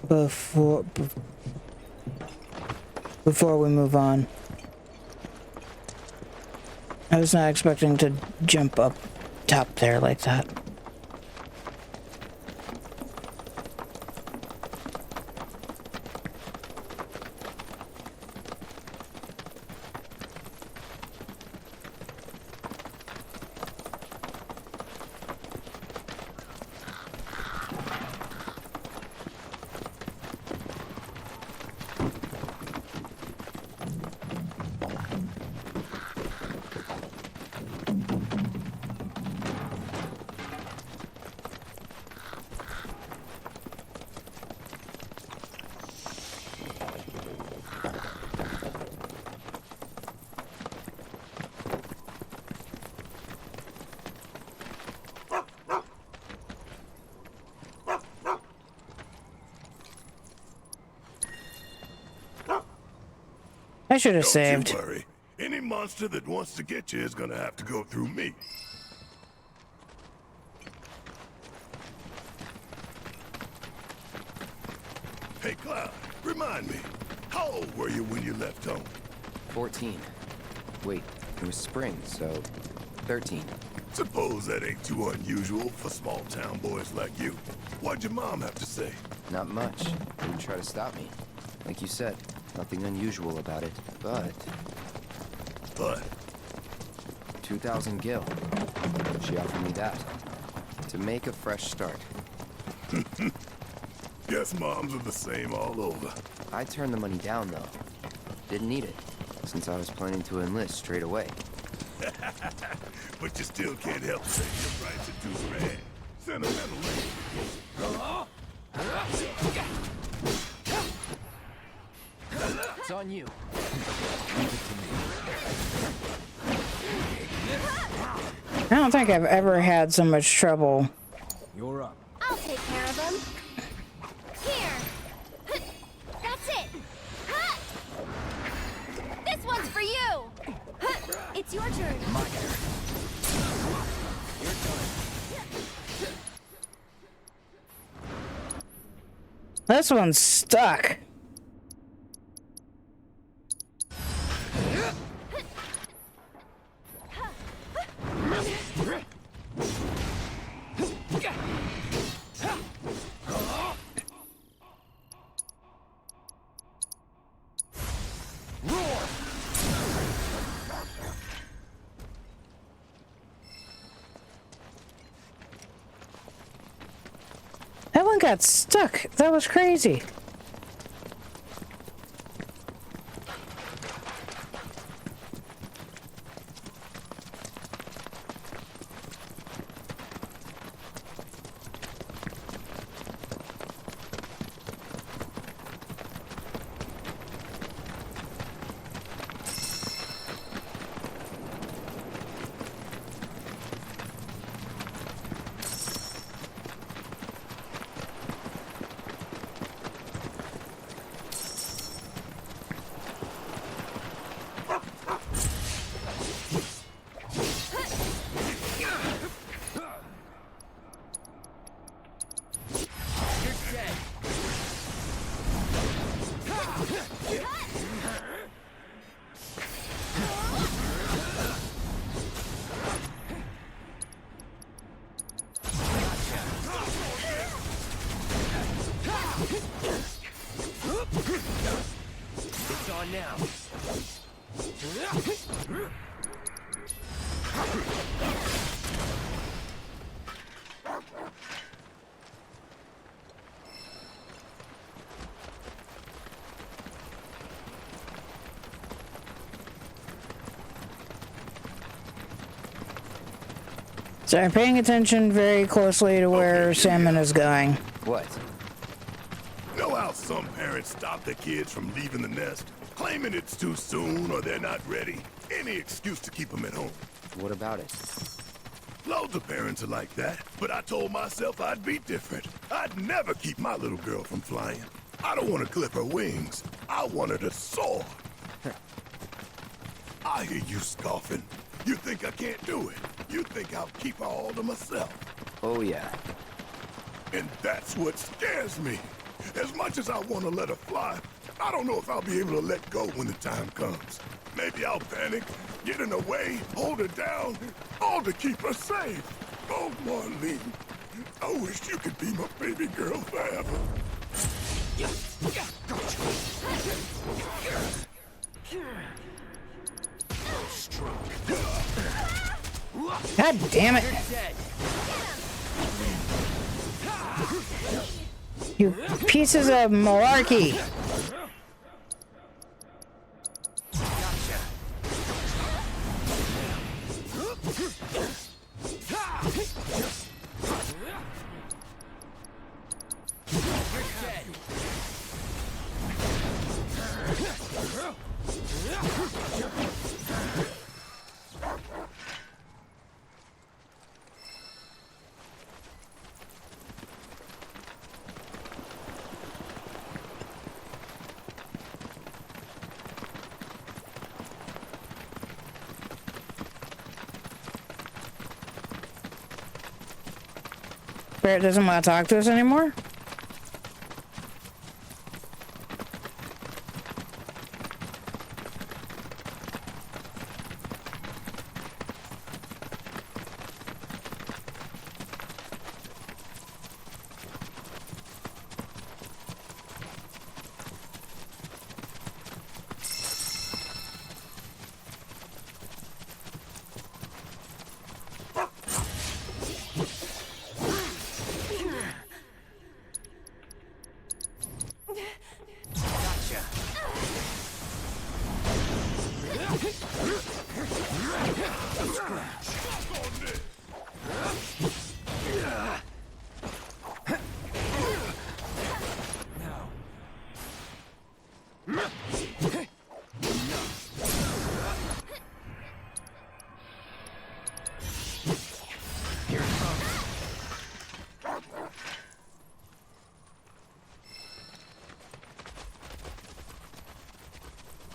before we move on. I was not expecting to jump up top there like that. I should have Don't saved. you worry. Any monster that wants to get you is gonna have to go through me. Hey, Cloud, remind me, how old were you when you left home? 14. Wait, it was spring, so 13. Suppose that ain't too unusual for small-town boys like you. What'd your mom have to say? Not much. Didn't try to stop me. Like you said, nothing unusual about it, but... But? 2,000 gil. She offered me that. To make a fresh start. Guess moms are the same all over. I turned the money down, though. Didn't need it, since I was planning to enlist straight away. But you still can't help saying your rights are too bad. Sentimentally. It's on you. I don't think I've ever had so much trouble. You're up. I'll take care of them. Here. That's it. This one's for you. It's your turn. My turn. Your turn. This one's stuck. That one got stuck. That was crazy. It's on now. So I'm paying attention very closely to where Salmon is going. What? Know how some parents stop their kids from leaving the nest, claiming it's too soon or they're not ready? Any excuse to keep them at home. What about it? Loads of parents are like that, but I told myself I'd be different. I'd never keep my little girl from flying. I don't want to clip her wings. I want her to soar. I hear you scoffing. You think I can't do it. You think I'll keep her all to myself. Oh, yeah. And that's what scares me. As much as I want to let her fly, I don't know if I'll be able to let go when the time comes. Maybe I'll panic, get in her way, hold her down, all to keep her safe. Oh, Marlene, I wish you could be my baby girl forever. God damn it. You pieces of malarkey. Barrett doesn't want to talk to us anymore?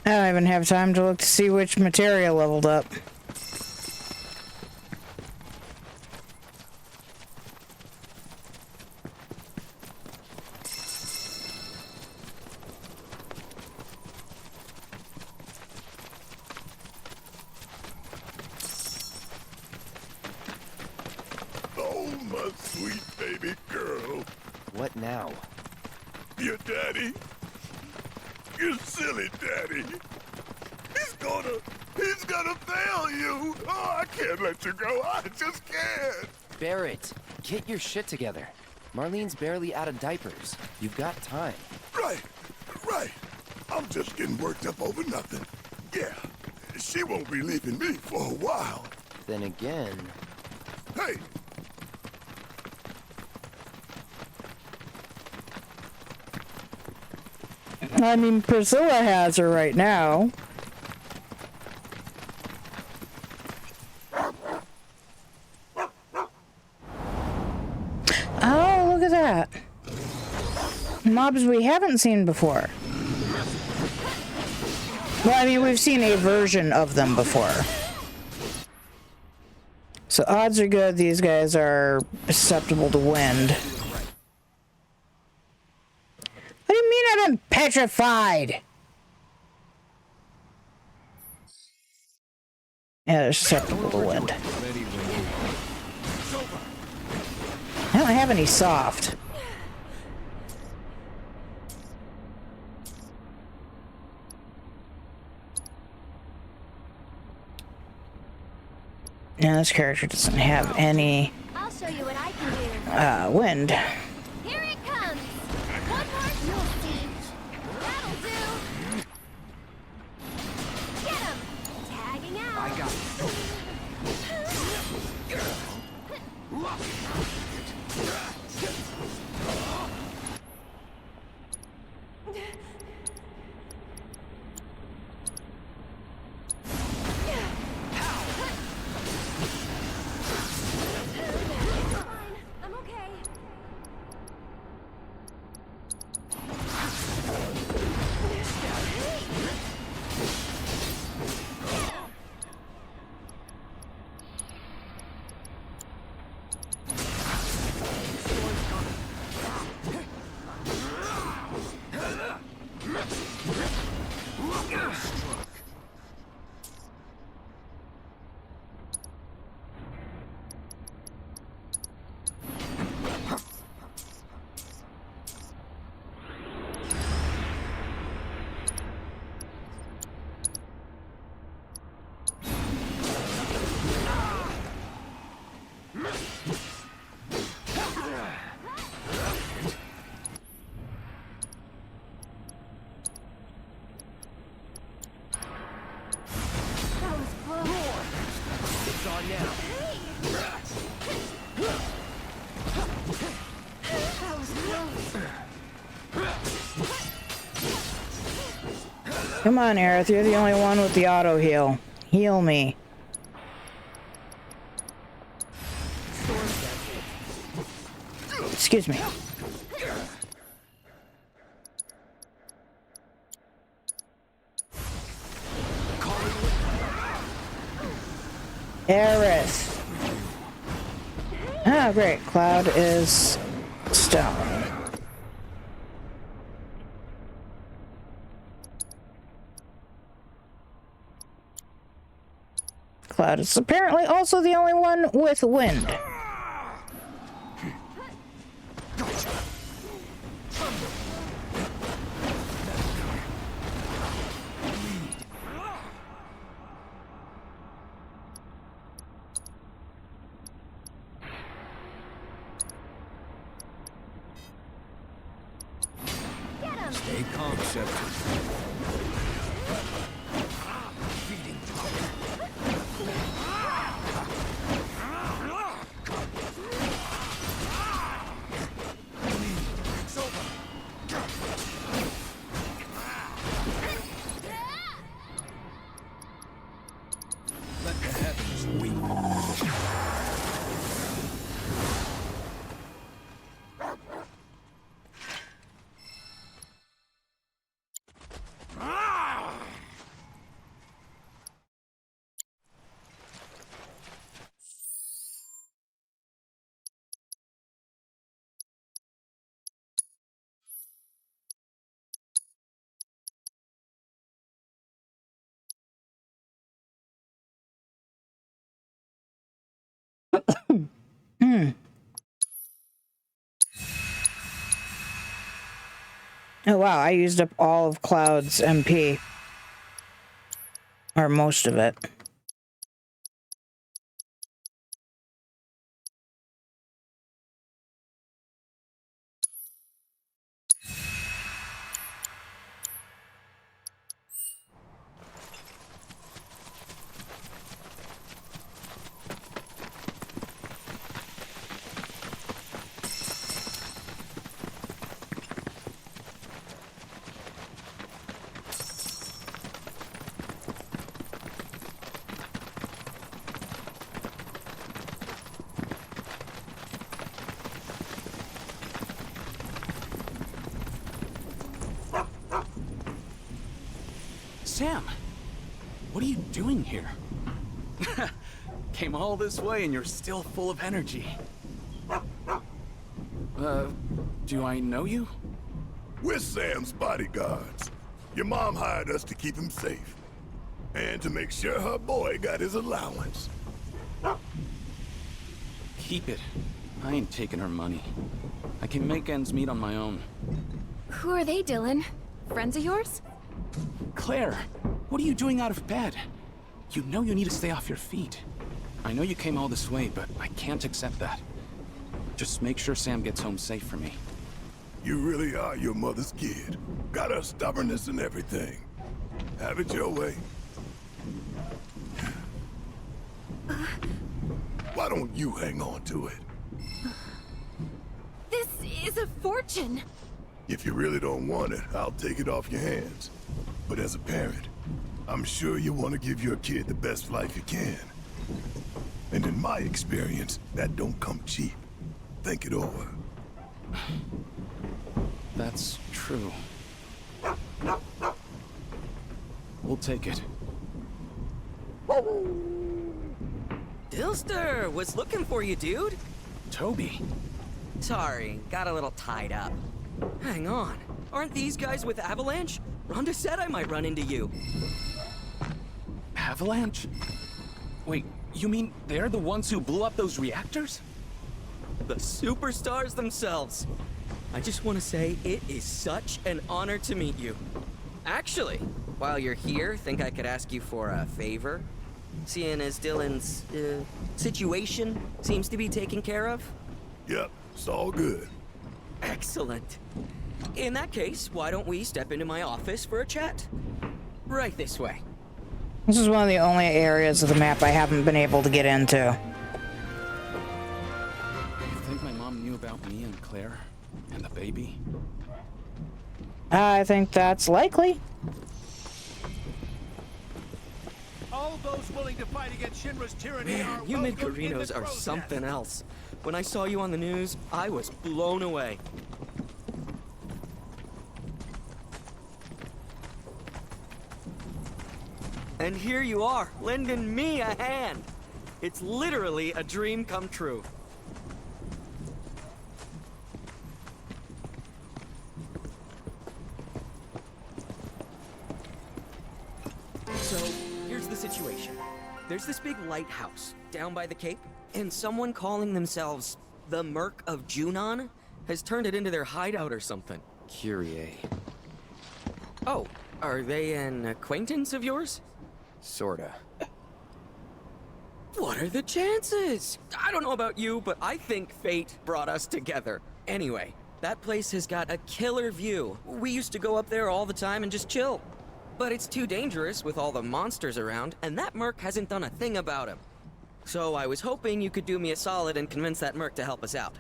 I don't even have time to look to see which material leveled up. Oh, my sweet baby girl. What now? Your daddy? You silly daddy. He's gonna fail you. Oh, I can't let you go. I just can't. Barrett, get your shit together. Marlene's barely out of diapers. You've got time. Right. I'm just getting worked up over nothing. Yeah, she won't be leaving me for a while. Then again... Hey! I mean, Priscilla has her right now. Oh, look at that. Mobs we haven't seen before. Well, I mean, we've seen a version of them before. So odds are good these guys are susceptible to wind. What do you mean I've been petrified? Yeah, they're susceptible to wind. I don't have any soft. Now this character doesn't have any I'll show you what I can do. wind. Here it comes. One more you'll see. That'll do. Get him. Tagging out. I got it. I'm okay. Come on, Aerith, you're the only one with the auto heal. Heal me. Excuse me. Aerith. Oh, Oh, great. Cloud is stone. Cloud is apparently also the only one with wind. Stay calm, Scepter. Let the heavens weep. Oh wow, I used up all of Cloud's MP. Or most of it. Sam, what are you doing here? Came all this way and you're still full of energy. Do I know you? We're Sam's bodyguards. Your mom hired us to keep him safe. And to make sure her boy got his allowance. Keep it. I ain't taking her money. I can make ends meet on my own. Who are they, Dylan? Friends of yours? Claire, what are you doing out of bed? You know you need to stay off your feet. I know you came all this way, but I can't accept that. Just make sure Sam gets home safe for me. You really are your mother's kid. Got her stubbornness and everything. Have it your way. Why don't you hang on to it? This is a fortune. If you really don't want it, I'll take it off your hands. But as a parent, I'm sure you want to give your kid the best life you can. And in my experience, that don't come cheap. Think it over. That's true. We'll take it. Dilster, was looking for you, dude. Toby. Sorry, got a little tied up. Hang on, aren't these guys with Avalanche? Rhonda said I might run into you. Avalanche? Wait, you mean they're the ones who blew up those reactors? The superstars themselves. I just want to say it is such an honor to meet you. Actually, while you're here, think I could ask you for a favor? Seeing as Dylan's, situation seems to be taken care of? Yep, it's all good. Excellent. In that case, why don't we step into my office for a chat? Right this way. This is one of the only areas of the map I haven't been able to get into. You think my mom knew about me and Claire? And the baby? I think that's likely. All those willing to fight against Shinra's tyranny Man, are you welcome mid-Carinos in the are crow's something nest. else. When I saw you on the news, I was blown away. And here you are, lending me a hand. It's literally a dream come true. So, here's the situation. There's this big lighthouse down by the cape, and someone calling themselves the Merc of Junon has turned it into their hideout or something. Kyrie. Oh, are they an acquaintance of yours? Sorta. What are the chances? I don't know about you, but I think fate brought us together. Anyway, that place has got a killer view. We used to go up there all the time and just chill. But it's too dangerous with all the monsters around, and that merc hasn't done a thing about him. So I was hoping you could do me a solid and convince that merc to help us out.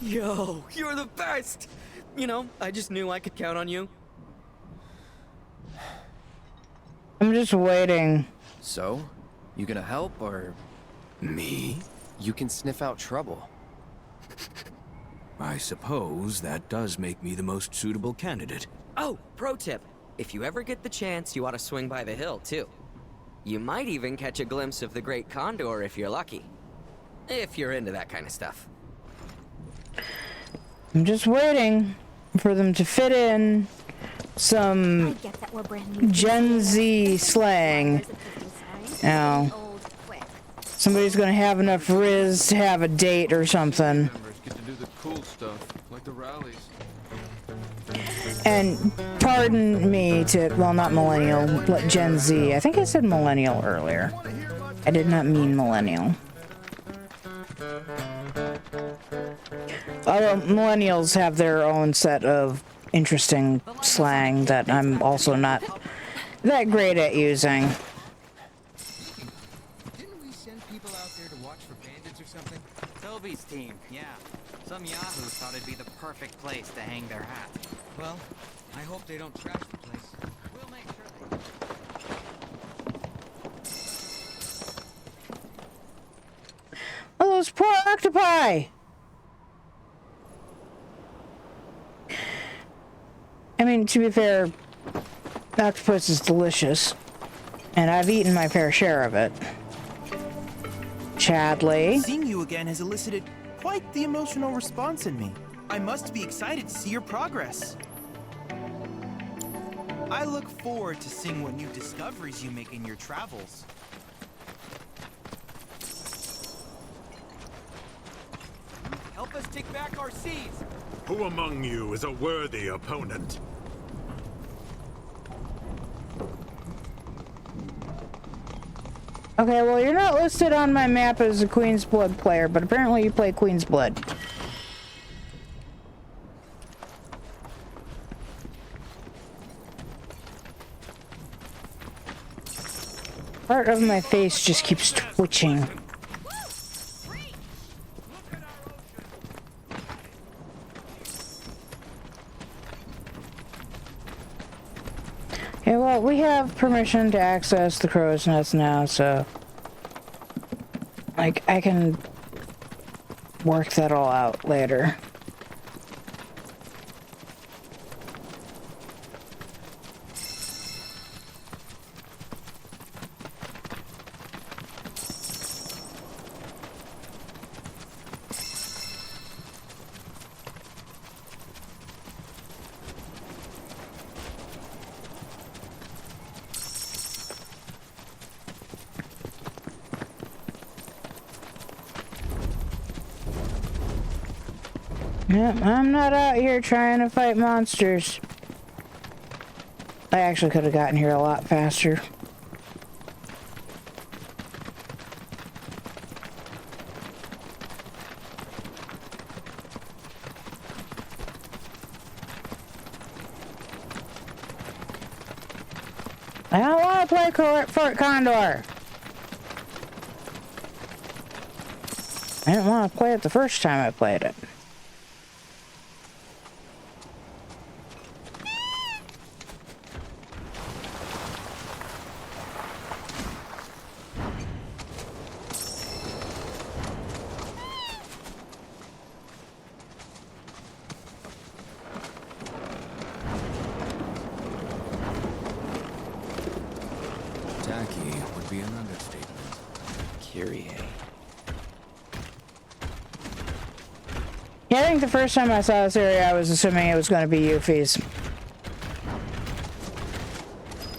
Yo, you're the best! You know, I just knew I could count on you. I'm just waiting. So? You gonna help, or... Me? You can sniff out trouble. I suppose that does make me the most suitable candidate. Oh, pro tip. If you ever get the chance, you ought to swing by the hill, too. You might even catch a glimpse of the Great Condor if you're lucky. If you're into that kind of stuff. I'm just waiting for them to fit in some Gen Z slang. Now, somebody's gonna have enough Riz to have a date or something. Get to do the cool stuff, like the rallies. And pardon me to, well, not millennial, but Gen Z. I think I said millennial earlier. I did not mean millennial. Although millennials have their own set of interesting slang that I'm also not that great at using. Didn't we send people out there to watch for bandits or something? Toby's team, yeah. Some yahoo thought it'd be the perfect place to hang their hat. Well, I hope they don't trash the place. We'll make sure they... Oh, those poor octopi! I mean, to be fair, octopus is delicious, and I've eaten my fair share of it. Chadley? Seeing you again has elicited quite the emotional response in me. I must be excited to see your progress. I look forward to seeing what new discoveries you make in your travels. Help us take back our seas! Who among you is a worthy opponent? Okay, well, you're not listed on my map as a Queen's Blood player, but apparently you play Queen's Blood. Part of my face just keeps twitching. Okay, well, we have permission to access the crow's nest now, so... like, I can work that all out later. Yep, I'm not out here trying to fight monsters. I actually could have gotten here a lot faster. I don't want to play Fort Condor. I didn't want to play it the first time I played it. Yeah, I think the first time I saw this area, I was assuming it was going to be Yuffie's.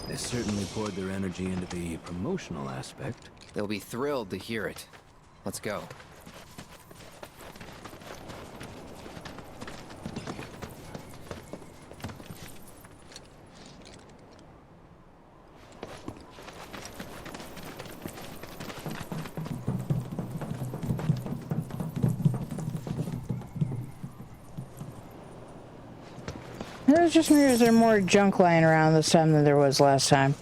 They certainly poured their energy into the promotional aspect. They'll be thrilled to hear it. Let's go. It was just me, or is there more junk lying around this time than there was last time?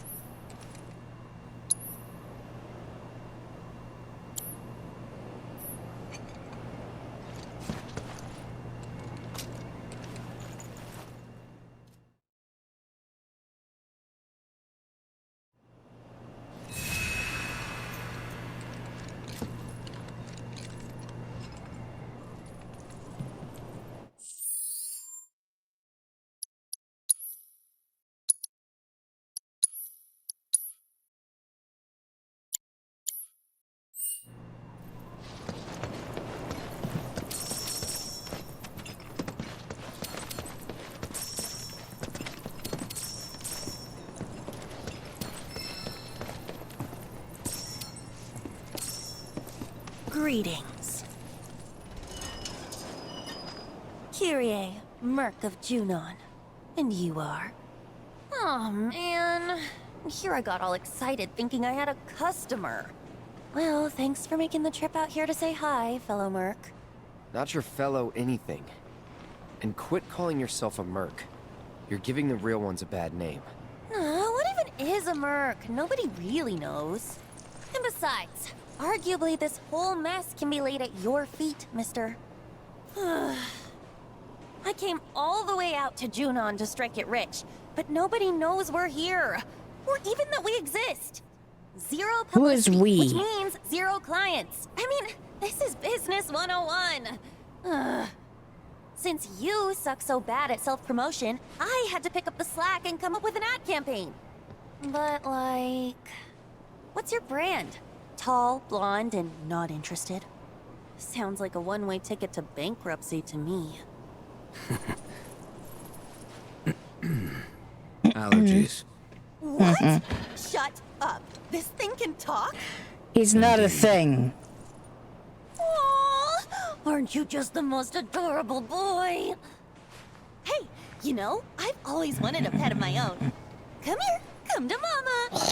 Greetings. Kyrie, Merc of Junon. And you are? Oh, man. Here I got all excited thinking I had a customer. Well, thanks for making the trip out here to say hi, fellow Merc. Not your fellow anything. And quit calling yourself a merc. You're giving the real ones a bad name. What even is a Merc? Nobody really knows. And besides, arguably this whole mess can be laid at your feet, mister. I came all the way out to Junon to strike it rich, but nobody knows we're here. Or even that we exist. Zero publicity, Who is we? which means zero clients. I mean, this is business 101. Since you suck so bad at self-promotion, I had to pick up the slack and come up with an ad campaign. But like, what's your brand? Tall, blonde, and not interested. Sounds like a one-way ticket to bankruptcy to me. Allergies. What? Shut up. This thing can talk? He's not a thing. Aww, aren't you just the most adorable boy? Hey, you know, I've always wanted a pet of my own. Come here, come to mama.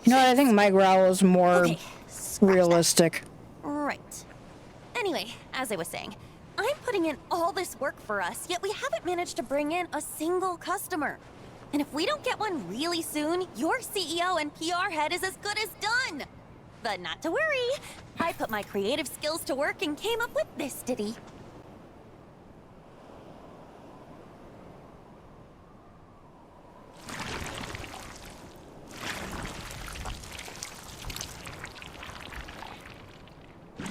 You know what? I think my growl is more realistic. Right. Anyway, as I was saying, I'm putting in all this work for us, yet we haven't managed to bring in a single customer. And if we don't get one really soon, your CEO and PR head is as good as done. But not to worry. I put my creative skills to work and came up with this ditty.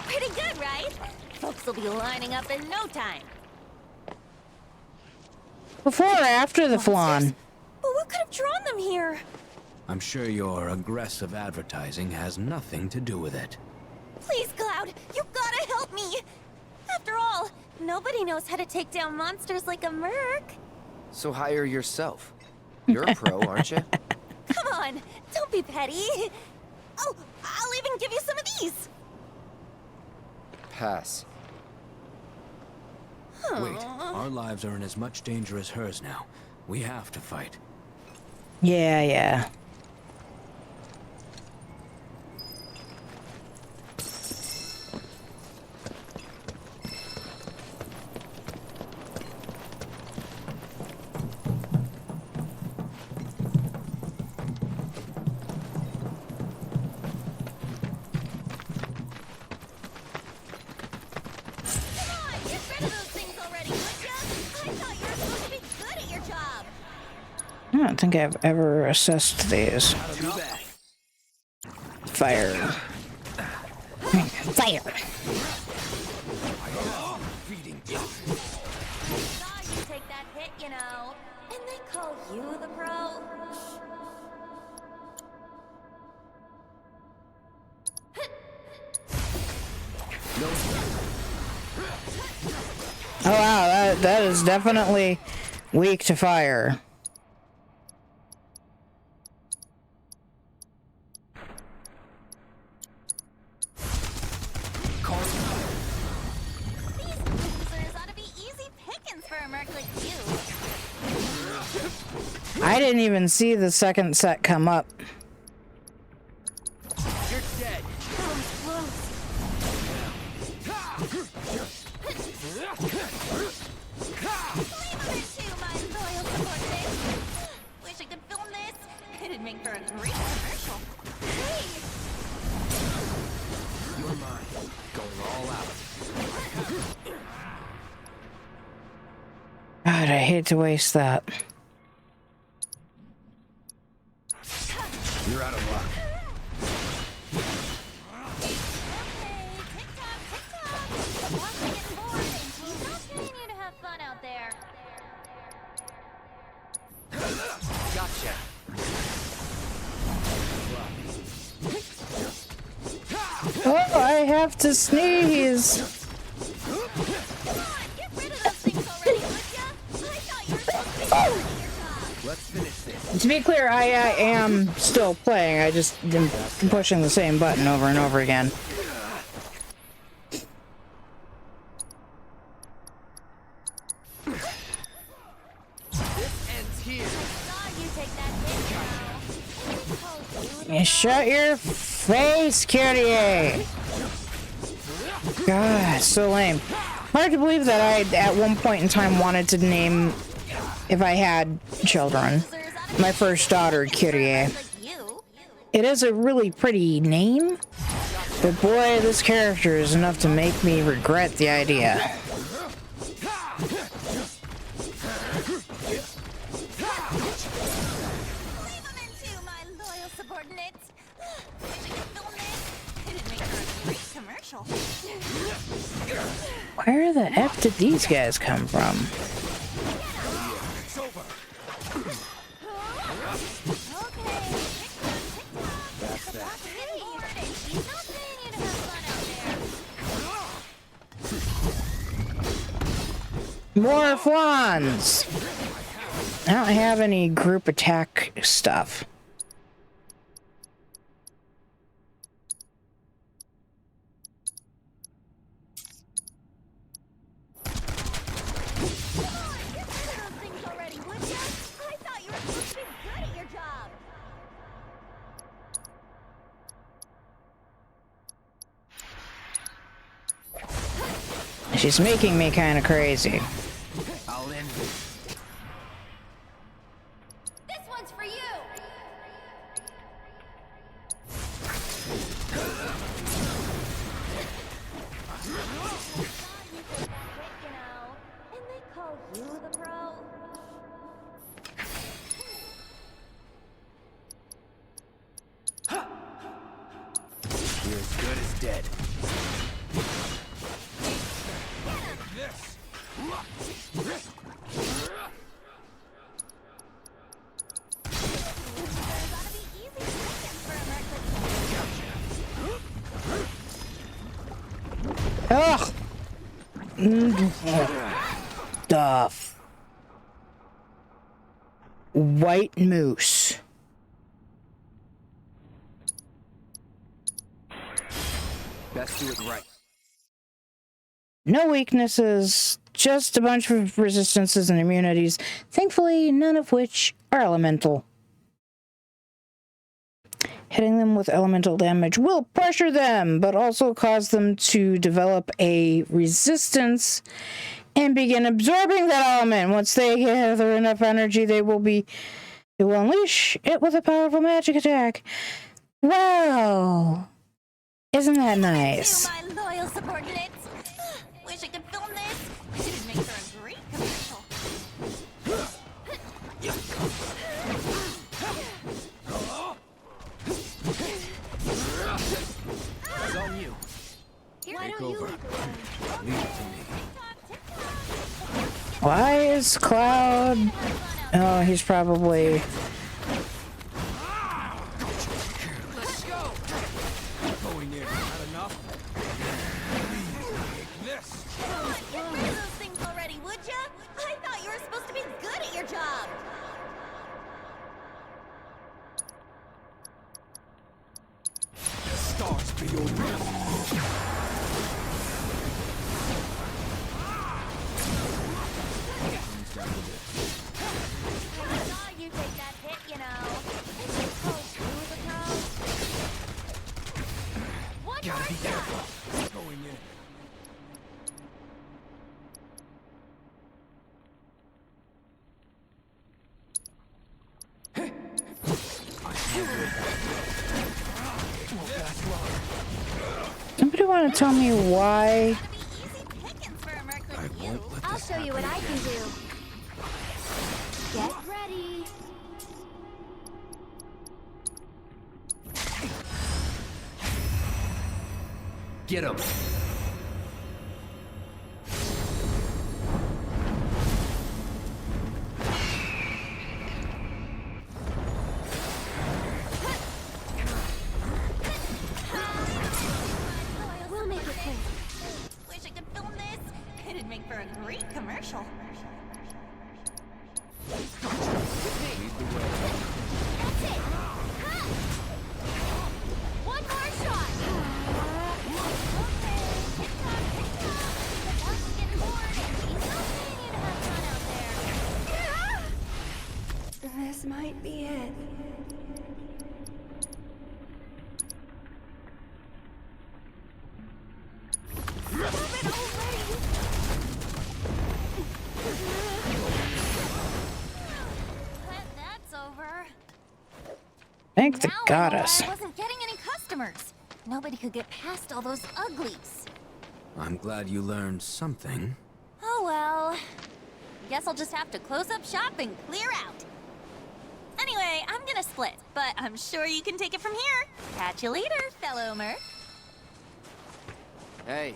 Pretty good, right? Folks will be lining up in no time. Before or after the flan? But what could have drawn them here? I'm sure your aggressive advertising has nothing to do with it. Please, Cloud, you gotta help me! After all, nobody knows how to take down monsters like a merc. So hire yourself. You're a pro, aren't you? Come on, don't be petty. Oh, I'll even give you some of these. Pass. Wait, our lives are in as much danger as hers now. We have to fight. Yeah. I don't think I've ever assessed these. Fire. Fire. You take that hit, you know. And they call you the pro. Oh wow, that is definitely weak to fire. I didn't even see the second set come up. You're dead. Wish I could film this. It'd make for a great commercial. Hey! You're mine. Going all out. God, I hate to waste that. You're out of luck. Gotcha. Oh, I have to sneeze. Let's finish this. To be clear, I am still playing. I just am pushing the same button over and over again. You shut your face, Curie! God, so lame. Hard to believe that I, at one point in time, wanted to name, if I had children, my first daughter, Curie. It is a really pretty name, but boy, this character is enough to make me regret the idea. Where the F did these guys come from? More flans! I don't have any group attack stuff. She's making me kind of crazy. I'll end this. This one's for you. And they call you the pro. You're as good as dead. Ugh! Stuff. White moose. Best do it right. No weaknesses, just a bunch of resistances and immunities, thankfully none of which are elemental. Hitting them with elemental damage will pressure them, but also cause them to develop a resistance and begin absorbing that element. Once they gather enough energy, they will unleash it with a powerful magic attack. Wow! Isn't that nice? My loyal subordinates. Wish I could film this. It'd make for a great commercial. It's on you. Why Take don't over. you Leave it to me. Why is Cloud... Oh, he's probably... Let's go. Going in. Not enough. to your death. I saw you take that hit, you know. This is so smooth, One Gotta more be shot. careful. Going in. Somebody want to tell me why? I'll show you what I can do. Get ready. Get him. We'll make it quick. Wish I could film this. It'd make for a great commercial. That's it. Ha! One more shot. Okay. The dog's getting bored, and he's not paying you to have fun out there. This might be it. That's over. Thank the Now I know goddess. why I wasn't getting any customers. Nobody could get past all those uglies. I'm glad you learned something. Oh well. Guess I'll just have to close up shop and clear out. Anyway, I'm gonna split, but I'm sure you can take it from here. Catch you later, fellow merc. Hey,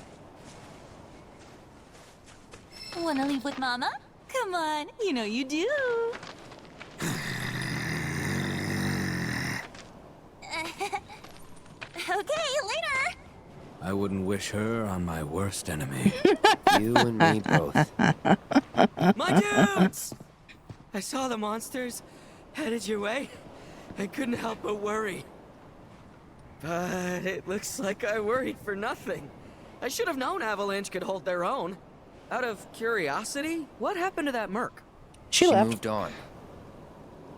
Wanna leave with Mama? Come on, you know you do. Okay, later. I wouldn't wish her on my worst enemy. you and me both. My dudes! I saw the monsters headed your way. I couldn't help but worry. But it looks like I worried for nothing. I should have known Avalanche could hold their own. Out of curiosity, what happened to that merc? She left. Moved on.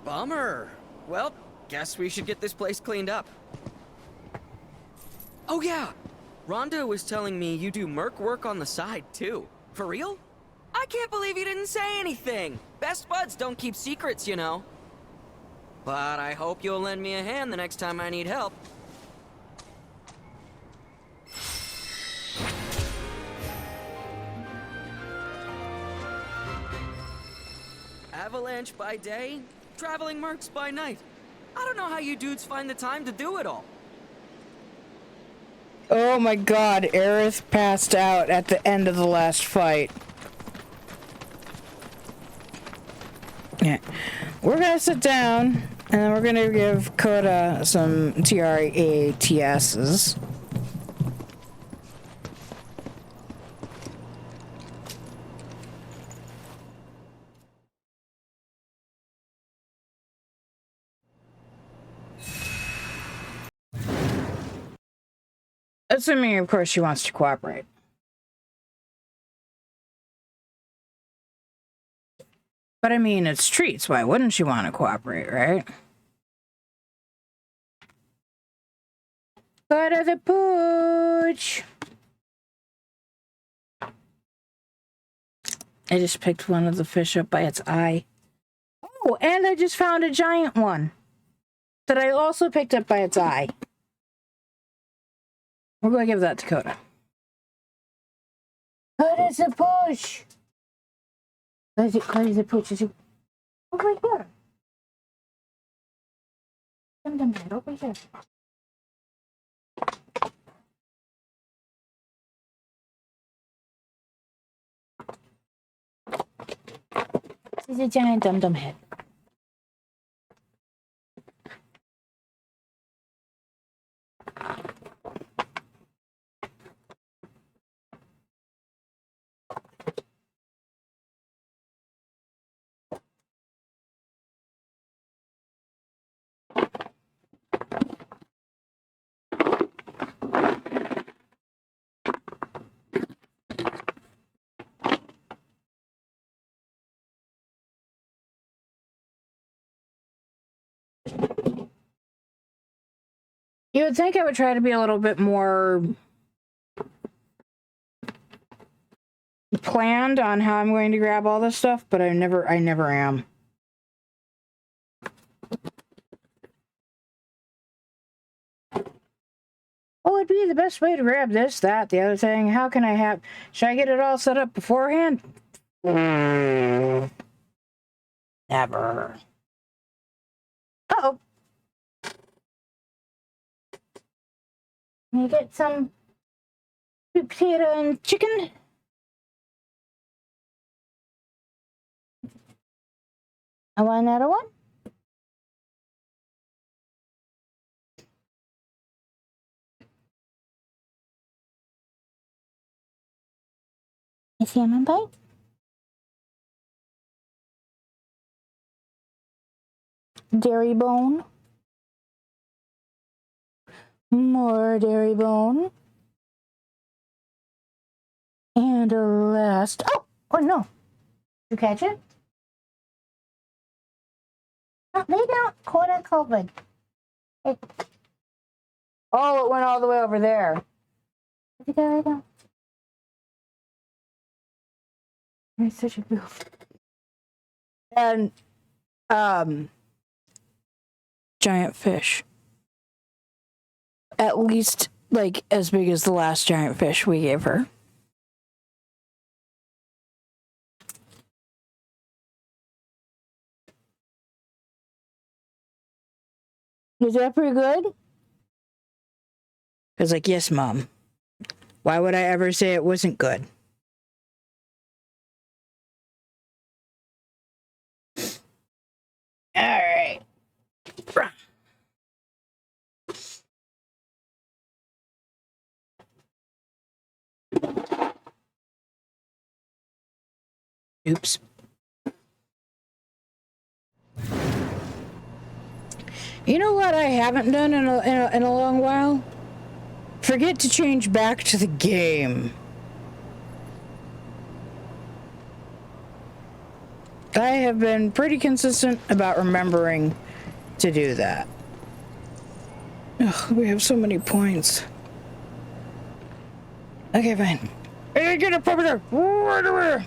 Bummer. Well, guess we should get this place cleaned up. Oh yeah, Rhonda was telling me you do merc work on the side too. For real? I can't believe you didn't say anything. Best buds don't keep secrets, you know. But I hope you'll lend me a hand the next time I need help. Avalanche by day, traveling mercs by night. I don't know how you dudes find the time to do it all. Oh my god, Aerith passed out at the end of the last fight. Yeah. We're gonna sit down, and then we're gonna give Coda some TRATSs. Assuming, of course, she wants to cooperate. But I mean, it's treats. Why wouldn't she want to cooperate, right? Go to the pooch. I just picked one of the fish up by its eye. Oh, and I just found a giant one that I also picked up by its eye. We're going to give that to Coda. Coda's a push. Coda's a push. Over here. Dum head over here. This is a giant dum head. You would think I would try to be a little bit more planned on how I'm going to grab all this stuff, but I never am. What would be the best way to grab this, that, the other thing? How can I have... Should I get it all set up beforehand? Never. Uh-oh. Can you get some sweet potato and chicken? I want another one. A salmon bite? Dairy bone. More dairy bone. And a last... Oh no. Did you catch it? Oh, lay down. Quote unquote. Hey. Oh, it went all the way over there. Did you go lay down? You're such a goof. And, giant fish. At least, like, as big as the last giant fish we gave her. Is that pretty good? I was like, yes, Mom. Why would I ever say it wasn't good? All right. Oops. You know what I haven't done in a long while? Forget to change back to the game. I have been pretty consistent about remembering to do that. Ugh, we have so many points. Okay, fine. Hey, get up over there! Right over there!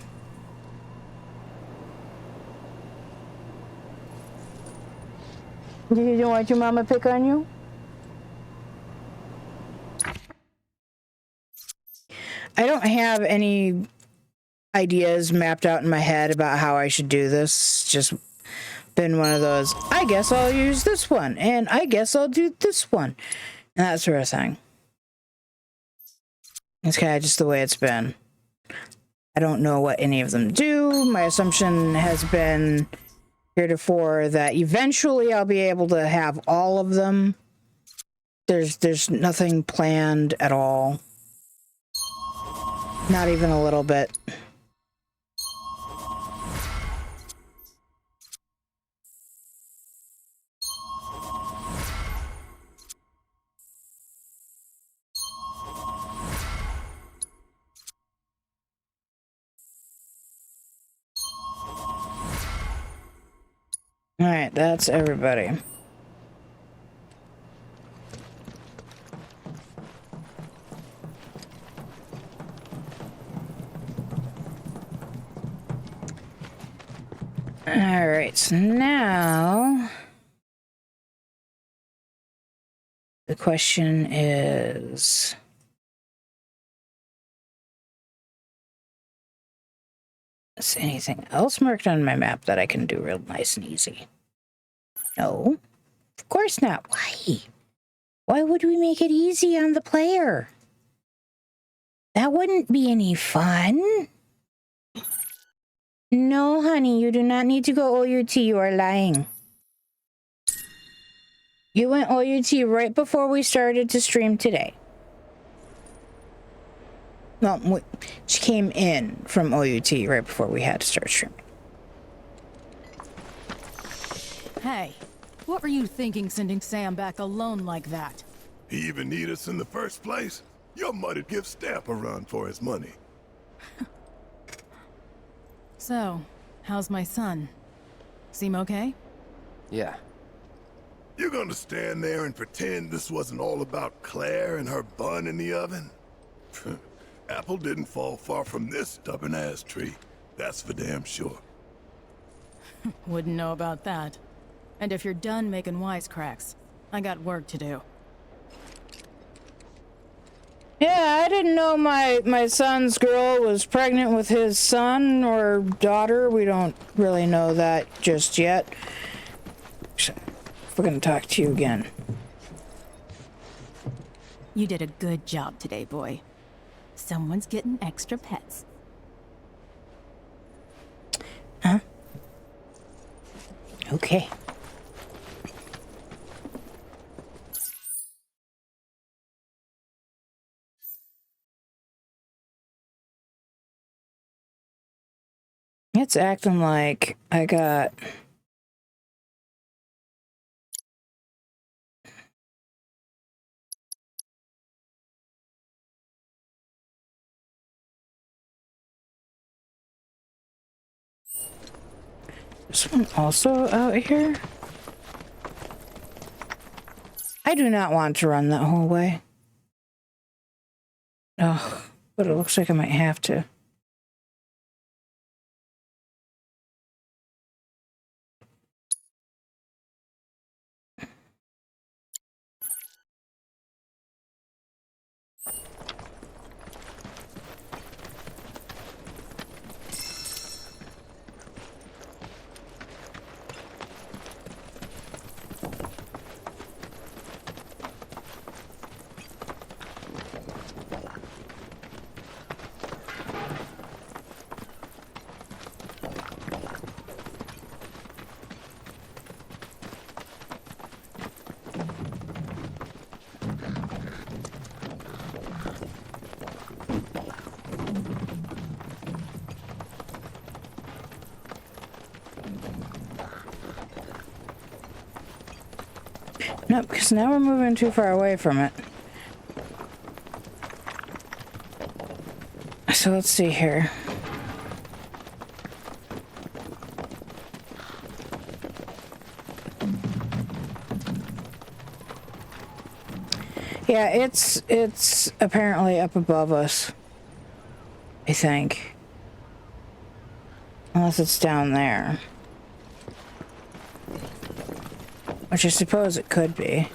You don't want your mama to pick on you? I don't have any ideas mapped out in my head about how I should do this. It's just been one of those, I guess I'll use this one, and I guess I'll do this one, and that sort of thing. It's kind of just the way it's been. I don't know what any of them do. My assumption has been heretofore that eventually I'll be able to have all of them. There's nothing planned at all. Not even a little bit. All right, that's everybody. All right, so now the question is, is anything else marked on my map that I can do real nice and easy? No, of course not. Why? Why would we make it easy on the player? That wouldn't be any fun. No, honey, you do not need to go OUT. You are lying. You went OUT right before we started to stream today. Well, she came in from OUT right before we had to start streaming. Hey, what were you thinking sending Sam back alone like that? He even need us in the first place? Your mother'd give Stamp a run for his money. So, how's my son? Seem okay? Yeah. You gonna stand there and pretend this wasn't all about Claire and her bun in the oven? Apple didn't fall far from this stubborn-ass tree. That's for damn sure. Wouldn't know about that. And if you're done making wisecracks, I got work to do. Yeah, I didn't know my son's girl was pregnant with his son or daughter. We don't really know that just yet. We're gonna talk to you again. You did a good job today, boy. Someone's getting extra pets. Huh? Okay. It's acting like I got... This one also out here? I do not want to run that whole way. Oh, but it looks like I might have to. Nope, because now we're moving too far away from it. So let's see here. Yeah, it's apparently up above us, I think. Unless it's down there. Which I suppose it could be.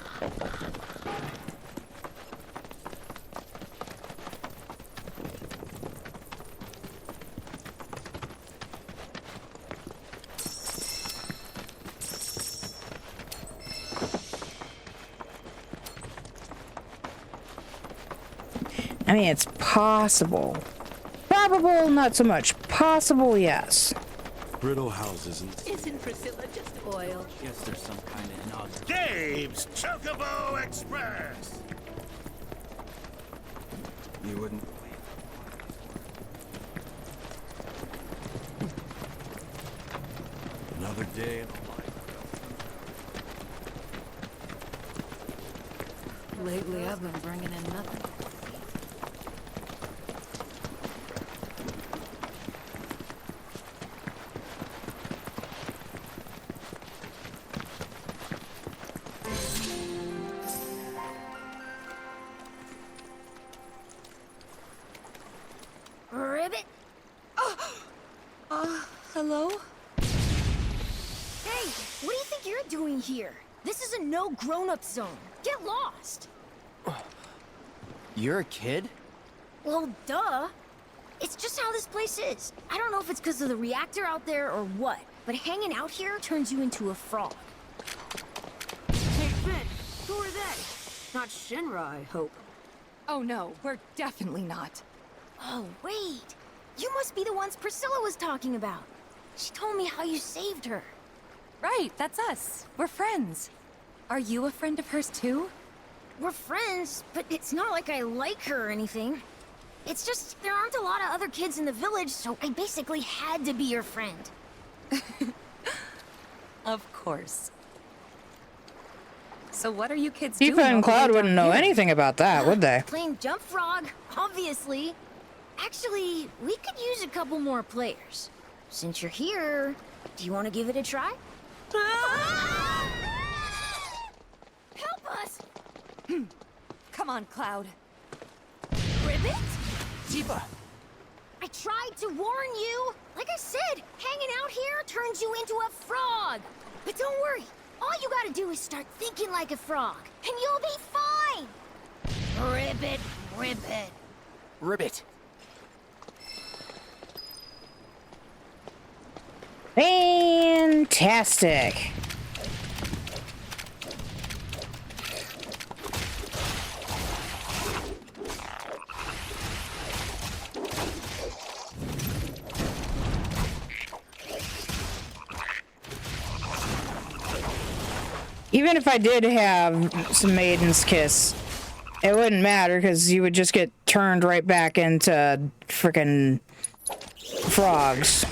I mean, it's possible. Probable, not so much. Possible, yes. Brittle houses and... Isn't Priscilla just oil? Guess there's some kind of nog. Dave's Chocobo Express! You wouldn't... Another day in the life. Lately, I've been bringing in nothing. Ribbit? Hello? Hey, what do you think you're doing here? This is a no grown-up zone. Get lost. You're a kid? Well, duh. It's just how this place is. I don't know if it's because of the reactor out there or what, but hanging out here turns you into a frog. Hey, Finn, who are they? Not Shinra, I hope. Oh no, we're definitely not. Oh, wait. You must be the ones Priscilla was talking about. She told me how you saved her. Right, that's us. We're friends. Are you a friend of hers too? We're friends, but it's not like I like her or anything. It's just there aren't a lot of other kids in the village, so I basically had to be your friend. Of course. So what are you kids Tifa doing? and Cloud wouldn't know anything about that, would they? Playing Jump Frog, obviously. Actually, we could use a couple more players. Since you're here, do you want to give it a try? Come on, Cloud. Ribbit? Tifa! I tried to warn you! Like I said, hanging out here turns you into a frog! But don't worry, all you gotta do is start thinking like a frog, and you'll be fine! Ribbit, ribbit. Ribbit. Fantastic. Even if I did have some Maiden's Kiss, it wouldn't matter because you would just get turned right back into frickin' frogs.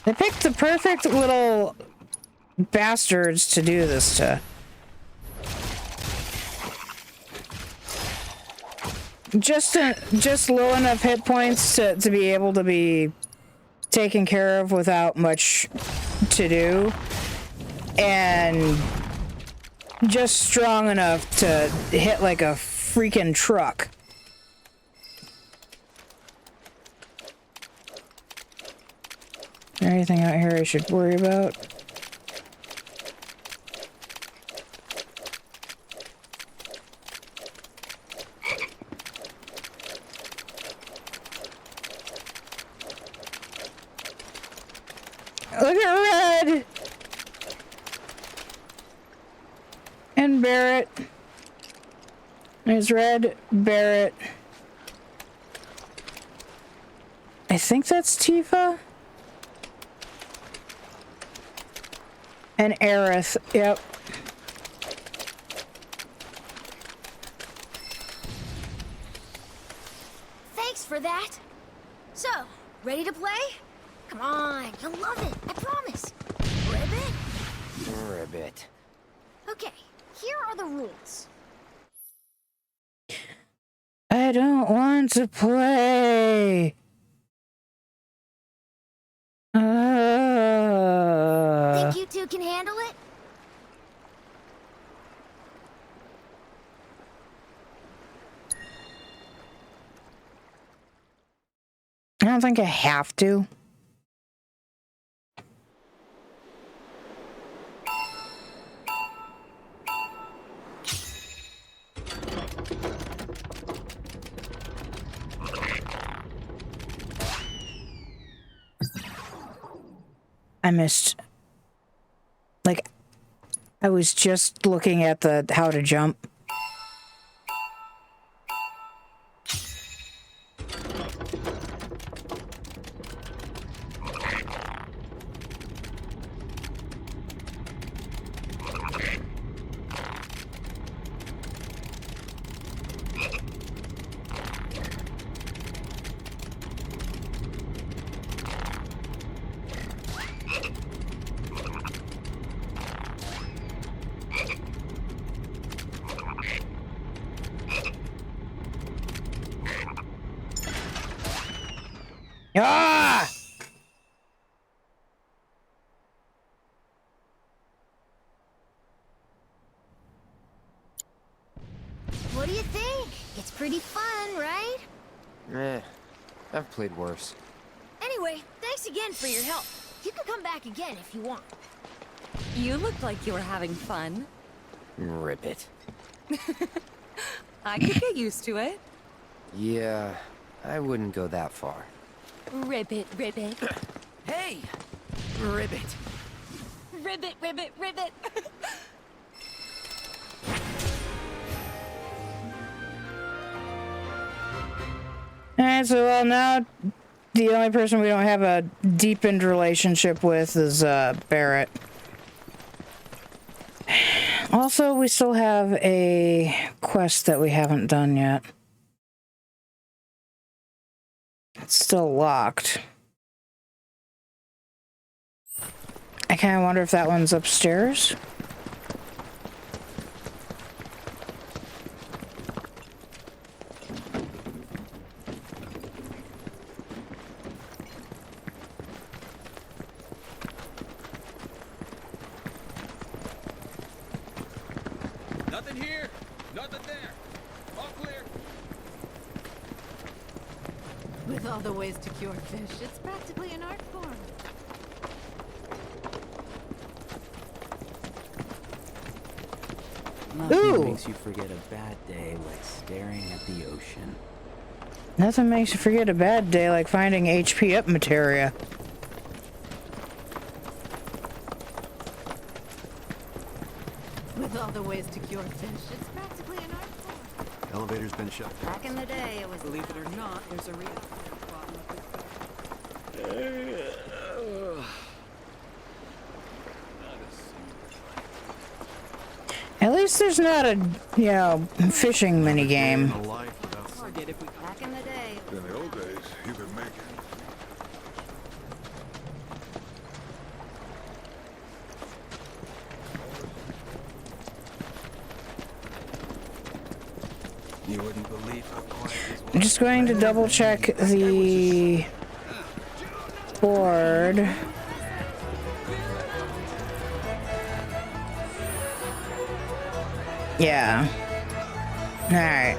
They picked the perfect little bastards to do this to. Just low enough hit points to be able to be taken care of without much to do. And just strong enough to hit like a freaking truck. Anything out here I should worry about? Look at Red! And Barrett. There's Red, Barrett. I think that's Tifa. And Aerith, yep. Thanks for that. So, ready to play? Come on, you'll love it, I promise. Ribbit? Ribbit. Okay, here are the rules. I don't want to play. Think you two can handle it? I don't think I have to. I missed. Like, I was just looking at the how to jump. Ah! What do you think? It's pretty fun, right? I've played worse. Anyway, thanks again for your help. You can come back again if you want. You looked like you were having fun. Ribbit. I could get used to it. Yeah, I wouldn't go that far. Ribbit, ribbit. Hey! Ribbit. Ribbit, ribbit, ribbit. Alright, so well now the only person we don't have a deepened relationship with is Barrett. Also, we still have a quest that we haven't done yet. It's still locked. I kind of wonder if that one's upstairs. Nothing here, nothing there. All clear. With all the ways to cure fish, it's practically an art form. Nothing makes you forget a bad day like staring at the ocean. Nothing makes you forget a bad day like finding HP up materia. With all the ways to cure fish, it's practically an art form. Elevator's been shut. Back in the day, it was. Believe it or not, there's a real problem with this. At least there's not a, you know, fishing mini game. Back in the day. In the old days, you could make it. You wouldn't believe how quiet these I'm just going to double check the board. Yeah. All right.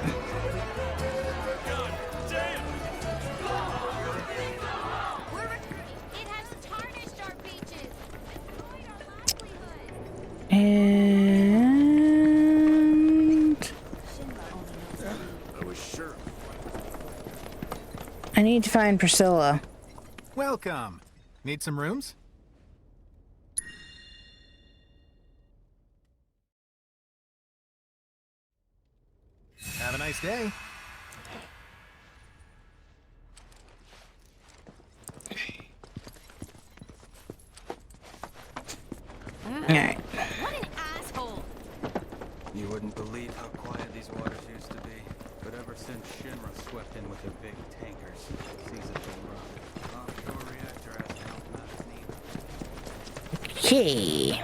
And I was sure. I need to find Priscilla. Welcome. Need some rooms? Have a nice day. Alright. What an asshole! You wouldn't believe how quiet these waters used to be. But ever since Shinra swept in with their big tankers, seas have been rough. Offshore reactor hasn't helped matters neither. Okay.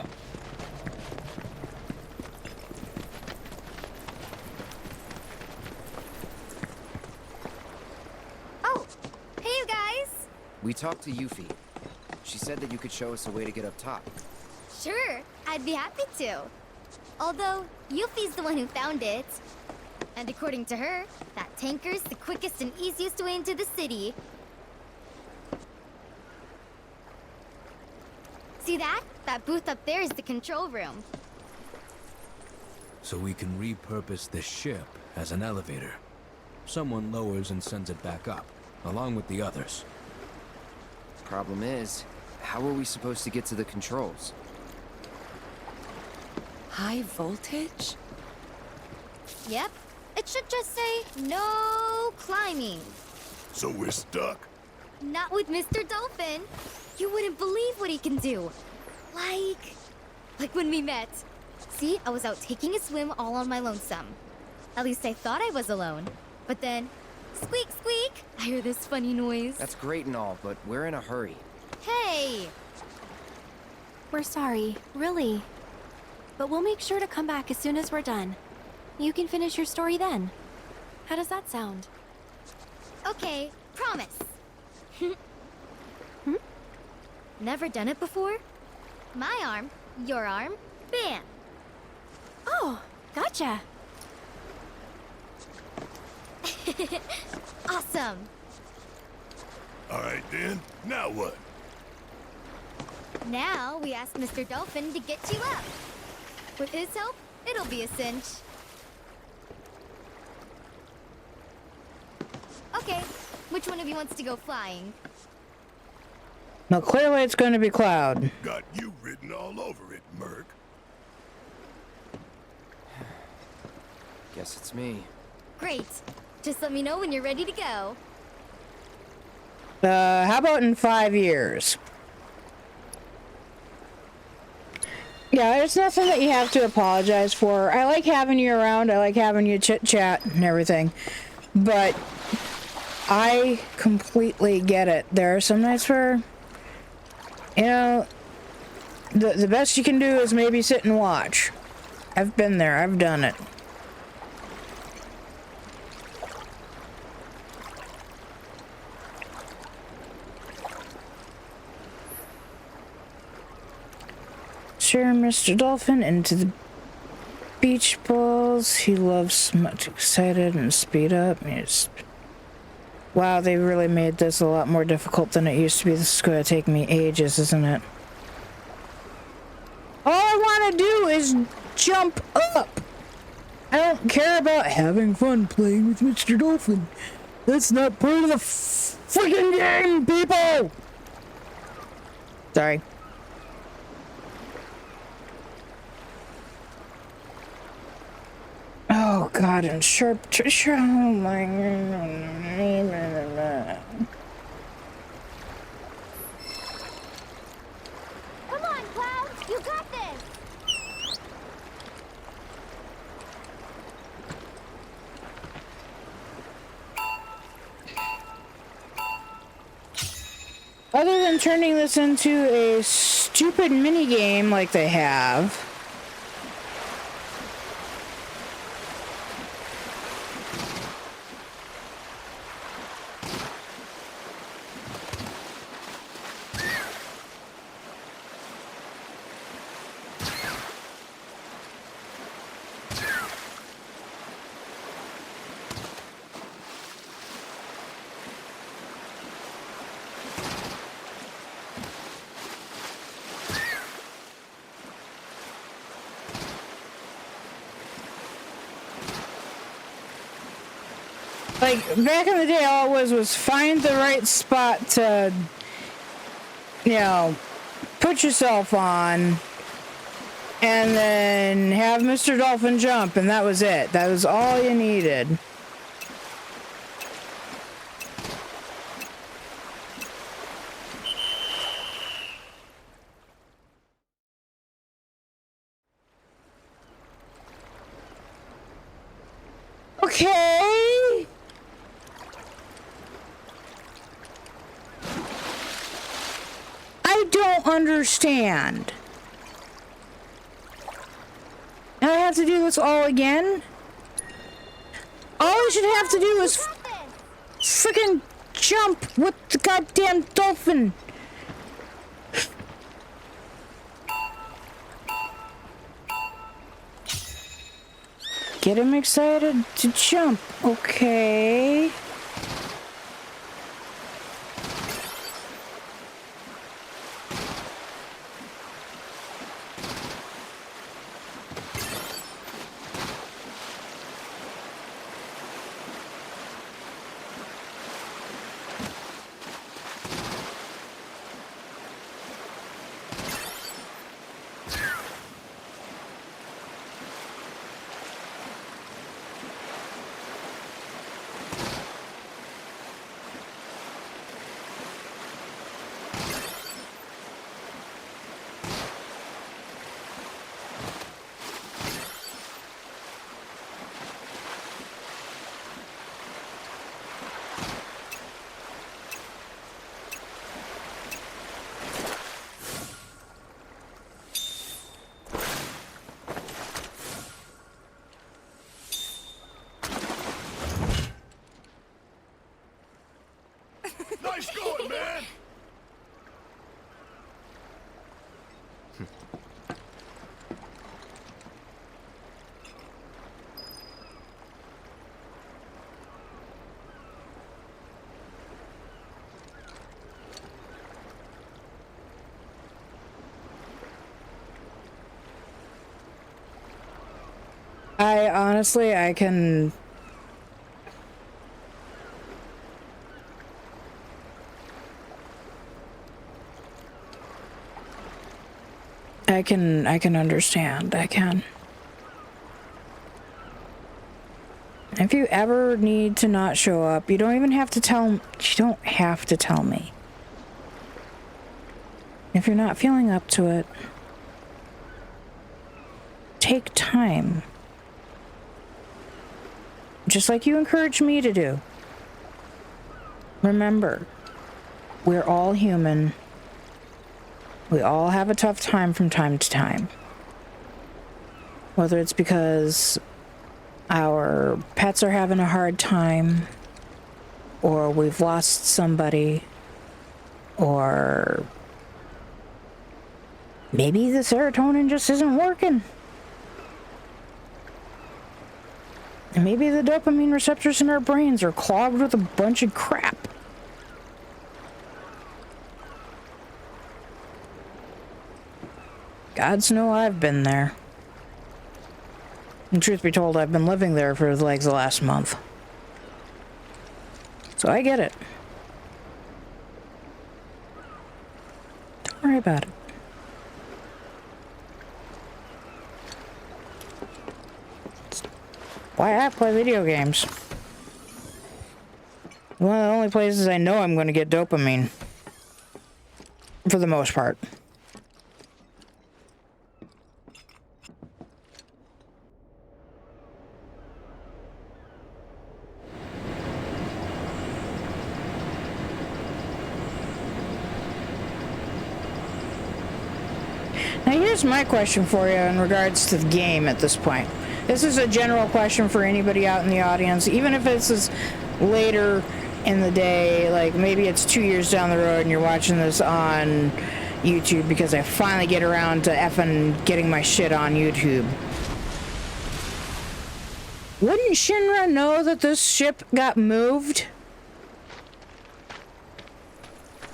Oh, hey you guys! We talked to Yuffie. She said that you could show us a way to get up top. Sure, I'd be happy to. Although, Yuffie's the one who found it. And according to her, that tanker's the quickest and easiest way into the city. See that? That booth up there is the control room. So we can repurpose this ship as an elevator. Someone lowers and sends it back up, along with the others. Problem is, how are we supposed to get to the controls? High voltage? Yep, it should just say, no climbing. So we're stuck? Not with Mr. Dolphin. You wouldn't believe what he can do. Like when we met. See, I was out taking a swim all on my lonesome. At least I thought I was alone. But then, squeak, squeak, I hear this funny noise. That's great and all, but we're in a hurry. Hey! We're sorry, really. But we'll make sure to come back as soon as we're done. You can finish your story then. How does that sound? Okay, promise. Never done it before? My arm, your arm, bam! Oh, gotcha. Awesome. All right then, now what? Now we ask Mr. Dolphin to get you up. With his help, it'll be a cinch. Okay, which one of you wants to go flying? No, clearly it's going to be Cloud. Got you written all over it, Merc. Guess it's me. Great. Just let me know when you're ready to go. How about in 5 years? Yeah, it's nothing that you have to apologize for. I like having you around. I like having you chit-chat and everything. But I completely get it. There are some nights where, you know, the best you can do is maybe sit and watch. I've been there. I've done it. Share Mr. Dolphin into the beach balls. He loves much excited and speed up. Wow, they really made this a lot more difficult than it used to be. This is going to take me ages, isn't it? All I want to do is jump up. I don't care about having fun playing with Mr. Dolphin. That's not part of the freaking game, people! Sorry. Oh god, and sharp Trisha. Oh my god. Come on, Cloud! You got this! Other than turning this into a stupid minigame like they have, like, back in the day, all it was find the right spot to, you know, put yourself on, and then have Mr. Dolphin jump, and that was it. That was all you needed. Okay. I don't understand. And I have to do this all again? All I should have to do is freaking jump with the goddamn dolphin. Get him excited to jump. Okay. Nice going, man! I honestly, I can... I can understand. I can. If you ever need to not show up, you don't even have to tell... You don't have to tell me. If you're not feeling up to it, take time. Just like you encourage me to do. Remember, we're all human. We all have a tough time from time to time. Whether it's because our pets are having a hard time, or we've lost somebody, or maybe the serotonin just isn't working. And maybe the dopamine receptors in our brains are clogged with a bunch of crap. Gods know I've been there. And truth be told, I've been living there for like the last month. So I get it. Don't worry about it. It's why I play video games. One of the only places I know I'm going to get dopamine. For the most part. Now here's my question for you in regards to the game at this point. This is a general question for anybody out in the audience, even if this is later in the day, like maybe it's 2 years down the road and you're watching this on YouTube because I finally get around to effing getting my shit on YouTube. Wouldn't Shinra know that this ship got moved?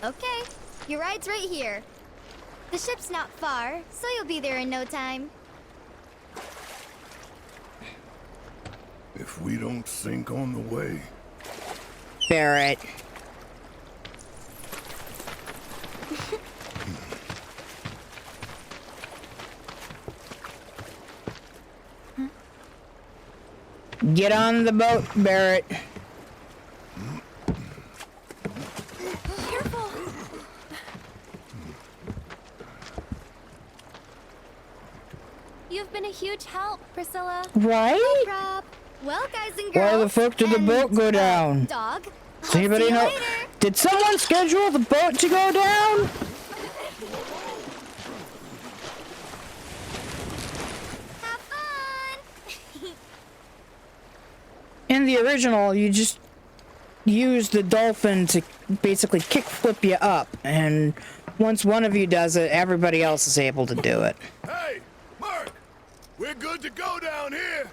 Okay, your ride's right here. The ship's not far, so you'll be there in no time. If we don't sink on the way. Barrett. Get on the boat, Barrett. Careful. You've been a huge help, Priscilla. Right? No prob. Well, guys and girls. Why the fuck did the boat go down? Dog. Does anybody know? Did someone schedule the boat to go down? Have fun. In the original, you just use the dolphin to basically kick flip you up, and once one of you does it, everybody else is able to do it. Hey, Mark! We're good to go down here!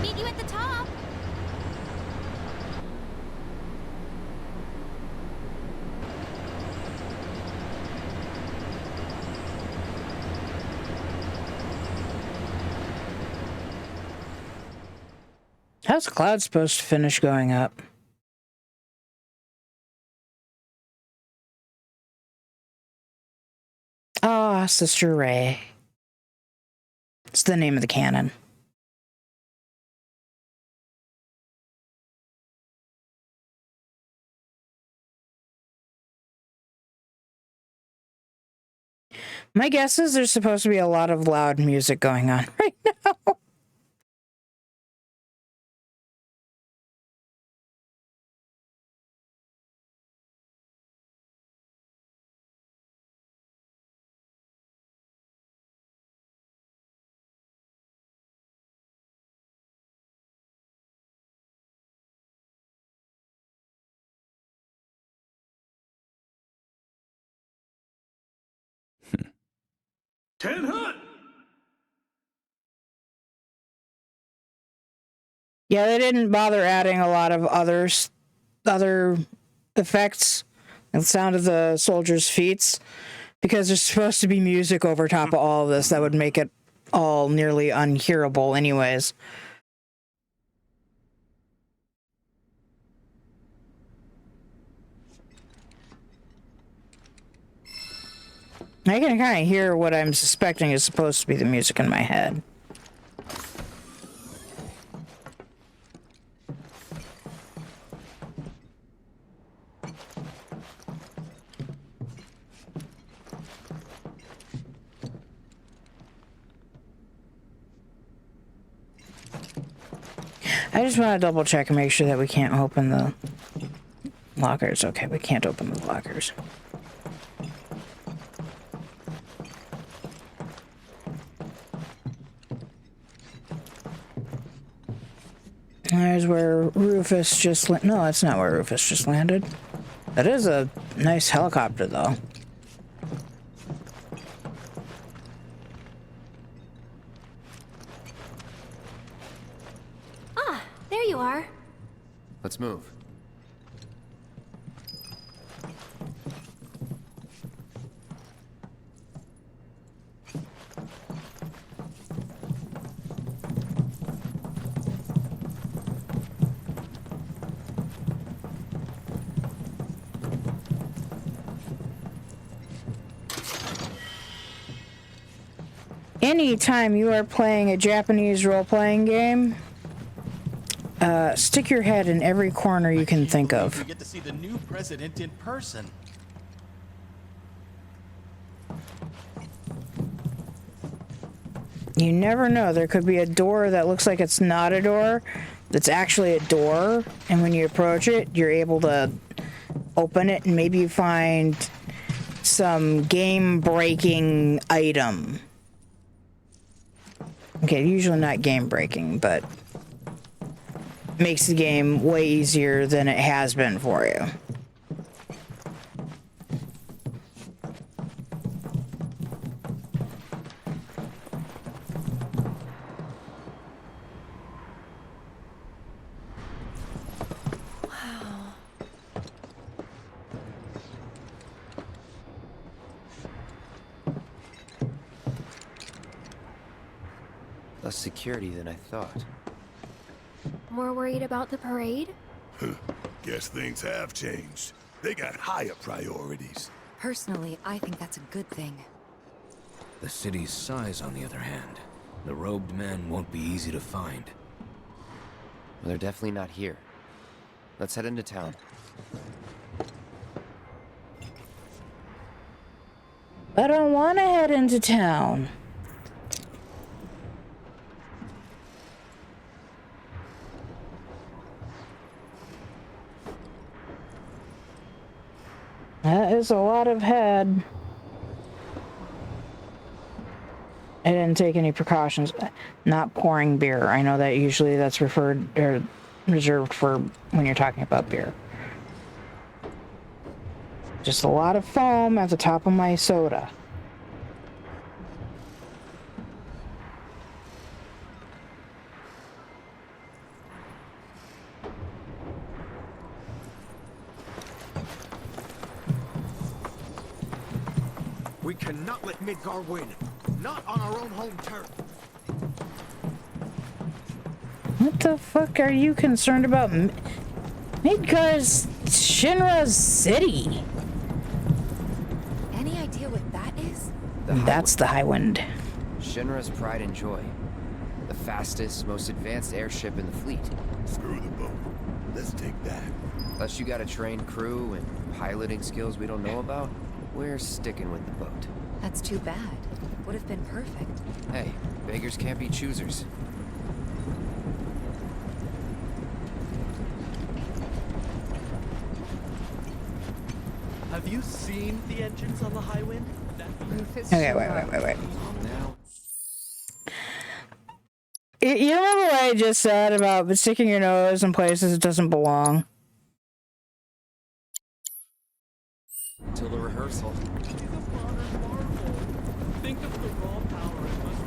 Meet you at the top. How's the cloud supposed to finish going up? Ah, Sister Ray. It's the name of the cannon. My guess is there's supposed to be a lot of loud music going on right now. Can't hunt! Yeah, they didn't bother adding a lot of other effects and sound of the soldiers' feats because there's supposed to be music over top of all of this that would make it all nearly unhearable anyways. I can kind of hear what I'm suspecting is supposed to be the music in my head. I just want to double check and make sure that we can't open the lockers. Okay, we can't open the lockers. There's where Rufus just no, that's not where Rufus just landed. That is a nice helicopter, though. Ah, there you are. Let's move. Anytime you are playing a Japanese role-playing game, stick your head in every corner you can think of. We get to see the new president in person. You never know. There could be a door that looks like it's not a door, that's actually a door, and when you approach it, you're able to open it, and maybe you find some game-breaking item. Okay, usually not game-breaking, but makes the game way easier than it has been for you. Less security than I thought. More worried about the parade? Guess things have changed. They got higher priorities. Personally, I think that's a good thing. The city's size, on the other hand, the robed men won't be easy to find. Well, they're definitely not here. Let's head into town. I don't want to head into town. That is a lot of head. I didn't take any precautions. Not pouring beer. I know that usually that's reserved for when you're talking about beer. Just a lot of foam at the top of my soda. We cannot let Midgar win. Not on our own home turf. What the fuck are you concerned about? Midgar's Shinra's city. Any idea what that is? That's the Highwind. Shinra's pride and joy. The fastest, most advanced airship in the fleet. Screw the boat. Let's take that. Unless you got a trained crew and piloting skills we don't know about, we're sticking with the boat. That's too bad. Would have been perfect. Hey, beggars can't be choosers. Have you seen the engines on the Highwind? Okay, wait. You remember what I just said about sticking your nose in places it doesn't belong? Till the rehearsal. Think of the raw power it must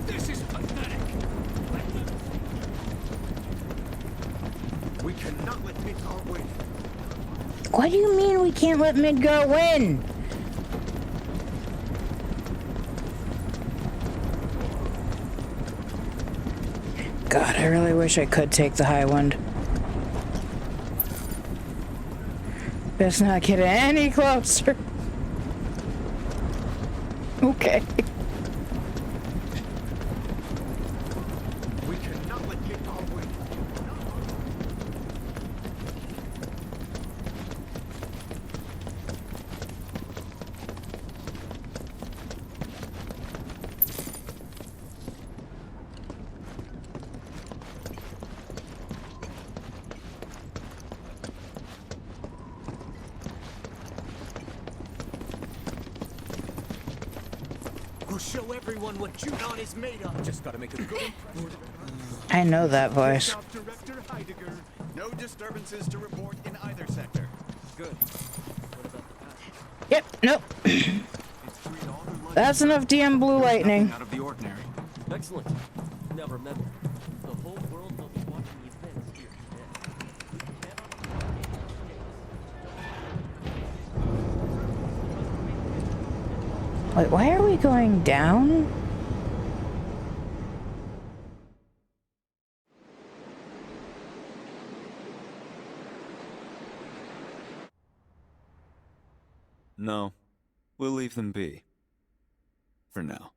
be. This is pathetic. We cannot let Midgar win. What do you mean we can't let Midgar win? God, I really wish I could take the Highwind. Best not get any closer. Okay. We cannot let Midgar win. I'll show everyone what Junon is made of. Just gotta make a good impression. I know that voice. Director Heidegger. No disturbances to report in either sector. Good. What about the path? Yep, nope. That's enough DM Blue Lightning. Out of the ordinary. Excellent. Now remember, the whole world will be watching the events here today. Wait, why are we going down? No, we'll leave them be. For now.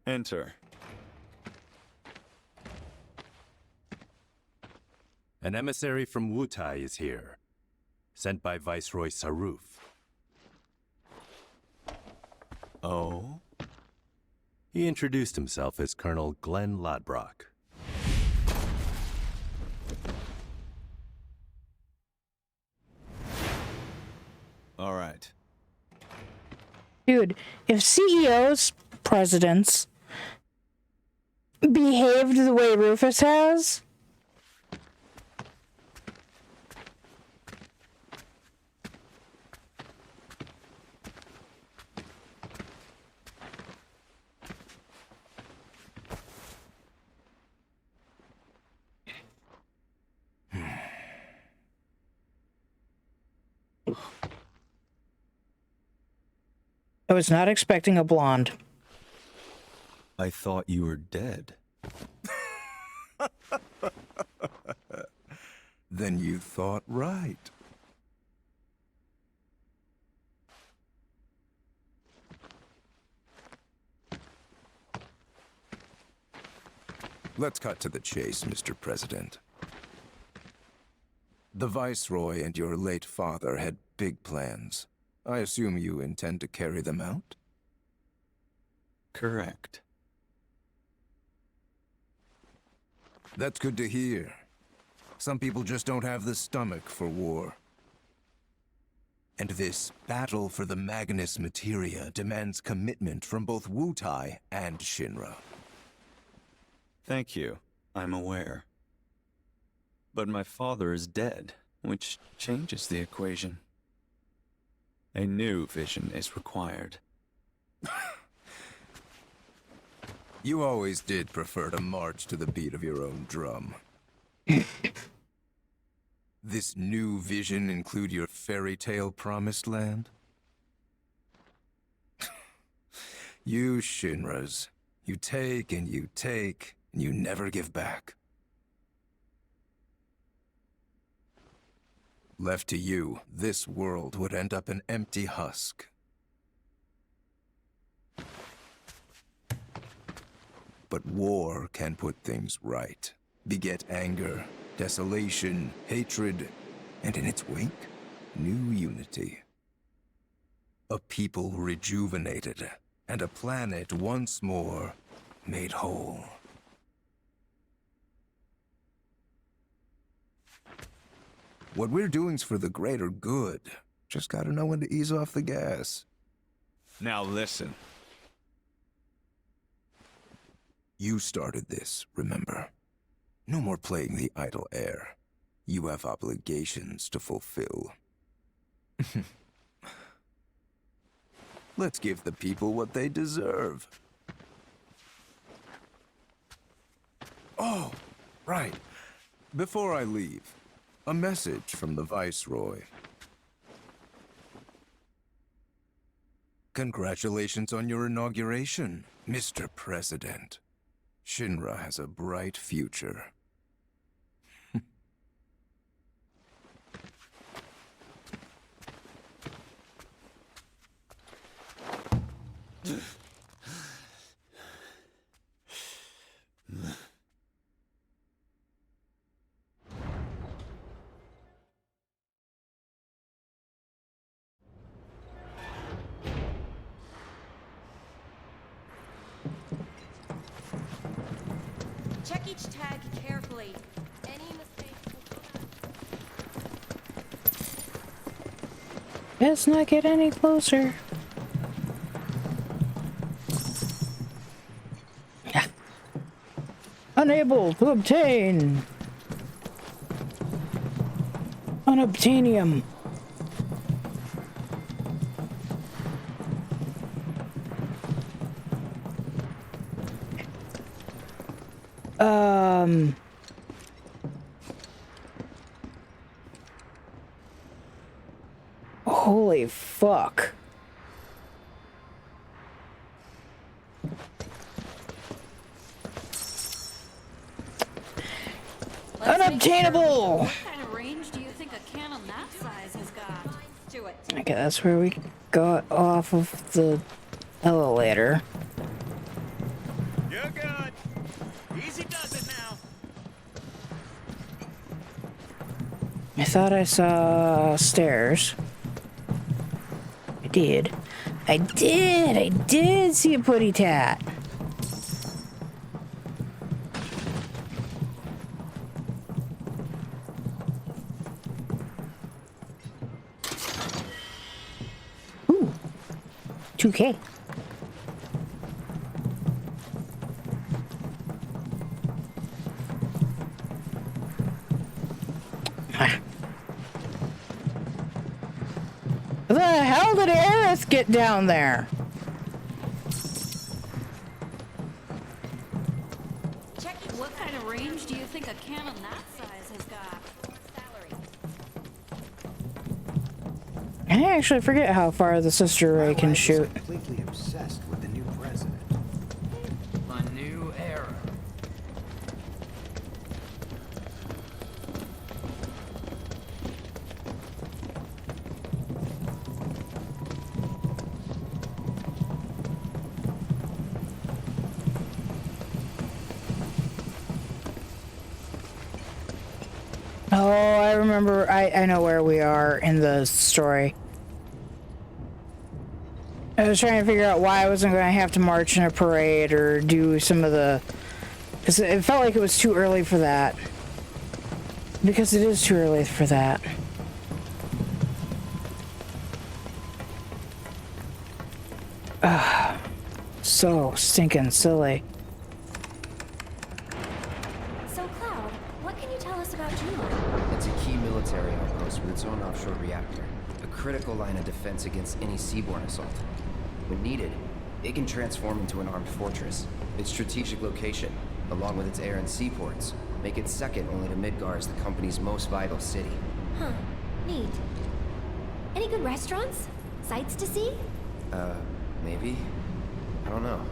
Enter. An emissary from Wutai is here, sent by Viceroy Saruf. Oh? He introduced himself as Colonel Glenn Lodbrok. All right. Dude, if CEOs, presidents, behaved the way Rufus has, I was not expecting a blonde. I thought you were dead. Then you thought right. Let's cut to the chase, Mr. President. The Viceroy and your late father had big plans. I assume you intend to carry them out? Correct. That's good to hear. Some people just don't have the stomach for war. And this battle for the Magnus Materia demands commitment from both Wutai and Shinra. Thank you. I'm aware. But my father is dead, which changes the equation. A new vision is required. You always did prefer to march to the beat of your own drum. This new vision include your fairy tale promised land? You Shinras, you take and you take, and you never give back. Left to you, this world would end up an empty husk. But war can put things right. Beget anger, desolation, hatred, and in its wake, new unity. A people rejuvenated, and a planet once more made whole. What we're doing's for the greater good. Just gotta know when to ease off the gas. Now listen. You started this, remember? No more playing the idle heir. You have obligations to fulfill. Let's give the people what they deserve. Oh, right. Before I leave, a message from the Viceroy. Congratulations on your inauguration, Mr. President. Shinra has a bright future. Check each tag carefully. Any mistakes will come out. Let's not get any closer. Yeah. Unable to obtain. Unobtainium. Holy fuck. Unobtainable! What kind of range do you think a cannon that size has got? Do it. Okay, that's where we got off of the elevator. You're good. Easy does it now. I thought I saw stairs. I did. I did see a putty tat. Ooh. 2K. The hell did Aerith get down there? What kind of range do you think a cannon that size has got? I actually forget how far the sister ray can shoot. Completely obsessed with the new president. A new era. Oh, I remember. I know where we are in the story. I was trying to figure out why I wasn't going to have to march in a parade or do some of the... Because it felt like it was too early for that. Because it is too early for that. Ugh. So stinking silly. So, Cloud, what can you tell us about Juno? It's a key military outpost with its own offshore reactor. A critical line of defense against any seaborne assault. When needed, it can transform into an armed fortress. Its strategic location, along with its air and seaports, make it second only to Midgar as the company's most vital city. Huh. Neat. Any good restaurants? Sights to see? Maybe? I don't know.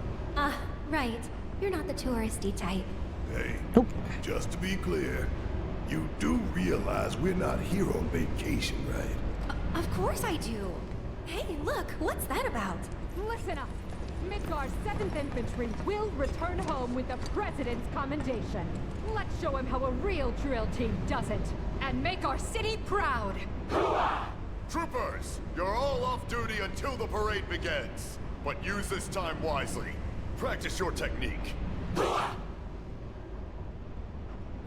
Right. You're not the touristy type. Hey, just to be clear, you do realize we're not here on vacation, right? Of course I do. Hey, look, what's that about? Listen up. Midgar's 7th Infantry will return home with the President's commendation. Let's show him how a real drill team does it, and make our city proud. Troopers, you're all off duty until the parade begins. But use this time wisely. Practice your technique.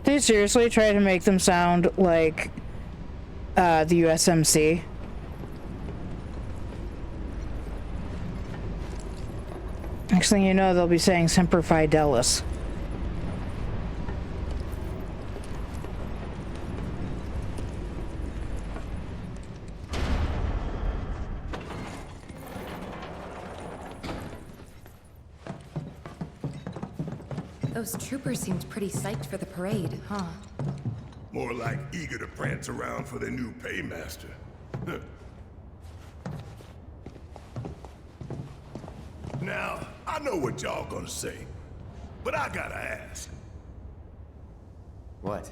They seriously try to make them sound like the USMC. Next thing you know, they'll be saying Semper Fidelis. Those troopers seemed pretty psyched for the parade, huh? More like eager to prance around for their new paymaster. Now, I know what y'all gonna say, but I gotta ask. What?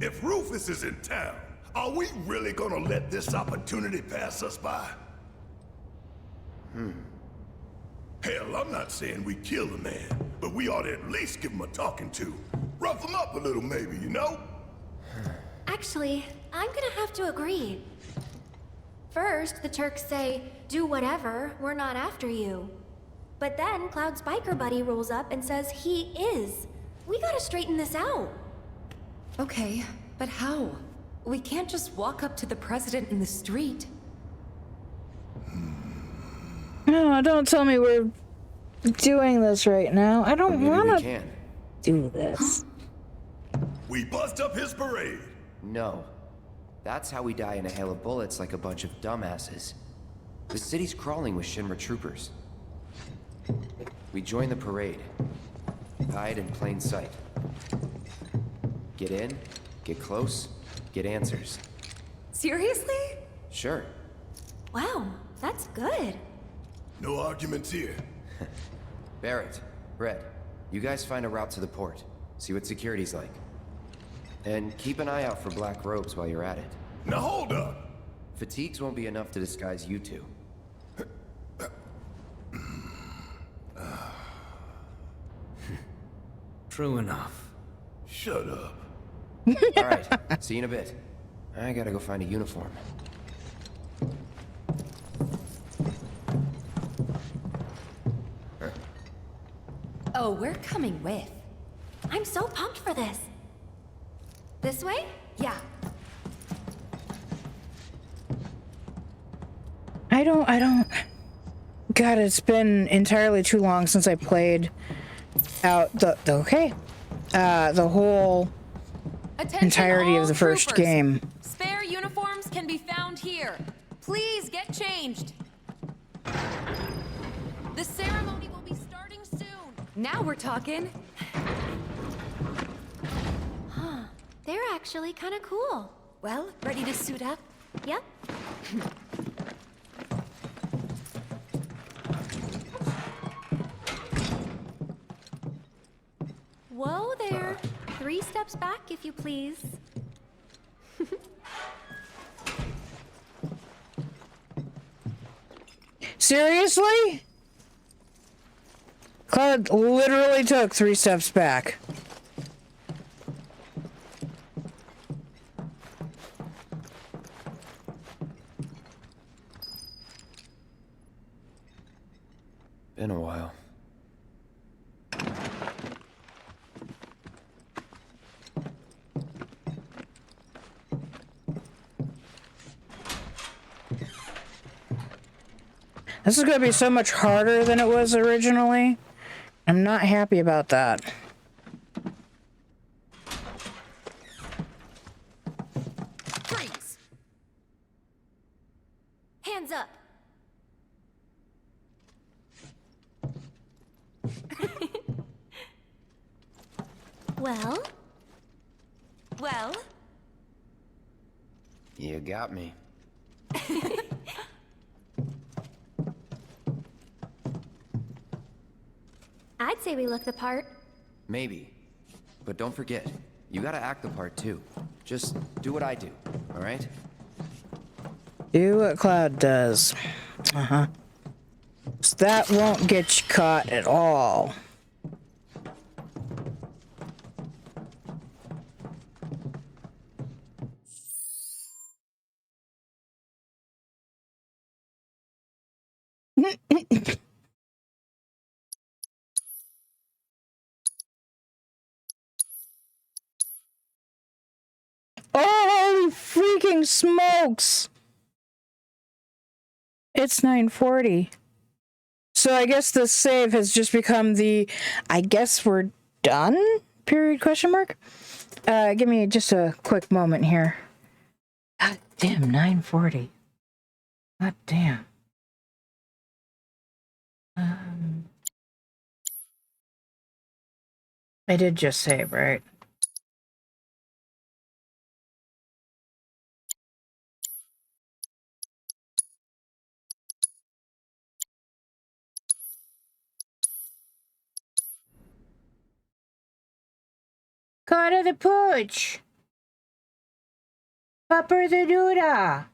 If Rufus is in town, are we really gonna let this opportunity pass us by? Hell, I'm not saying we kill the man, but we ought to at least give him a talking to. Rough him up a little, maybe, you know? Actually, I'm gonna have to agree. First, the Turks say, do whatever, we're not after you. But then Cloud's biker buddy rolls up and says he is. We gotta straighten this out. Okay, but how? We can't just walk up to the president in the street. No, don't tell me we're doing this right now. I don't want to do this. We bust up his parade! No. That's how we die in a hail of bullets like a bunch of dumbasses. The city's crawling with Shinra troopers. We join the parade. Hide in plain sight. Get in, get close, get answers. Seriously? Sure. Wow, that's good. No arguments here. Barrett, Red, you guys find a route to the port. See what security's like. And keep an eye out for black robes while you're at it. Now hold up! Fatigues won't be enough to disguise you two. True enough. Shut up. Alright, see you in a bit. I gotta go find a uniform. Oh, we're coming with. I'm so pumped for this. This way? Yeah. I don't. God, it's been entirely too long since I played out the whole entirety of the first game. Spare uniforms can be found here. Please get changed. The ceremony will be starting soon. Now we're talking. Huh. They're actually kind of cool. Well, ready to suit up? Yep. Whoa there. 3 steps back, if you please. Seriously? Cloud literally took 3 steps back. Been a while. This is going to be so much harder than it was originally. I'm not happy about that. Freeze! Hands up. Well? Well? You got me. I'd say we look the part. Maybe. But don't forget, you gotta act the part too. Just do what I do, alright? Do what Cloud does. Uh-huh. So that won't get you caught at all. Oh, holy freaking smokes! It's 9:40. So I guess the save has just become the, I guess we're done? Period, question mark? Give me just a quick moment here. God damn, 9:40. God damn. I did just save, right? Carter the Pooch! Pupper the Doodah!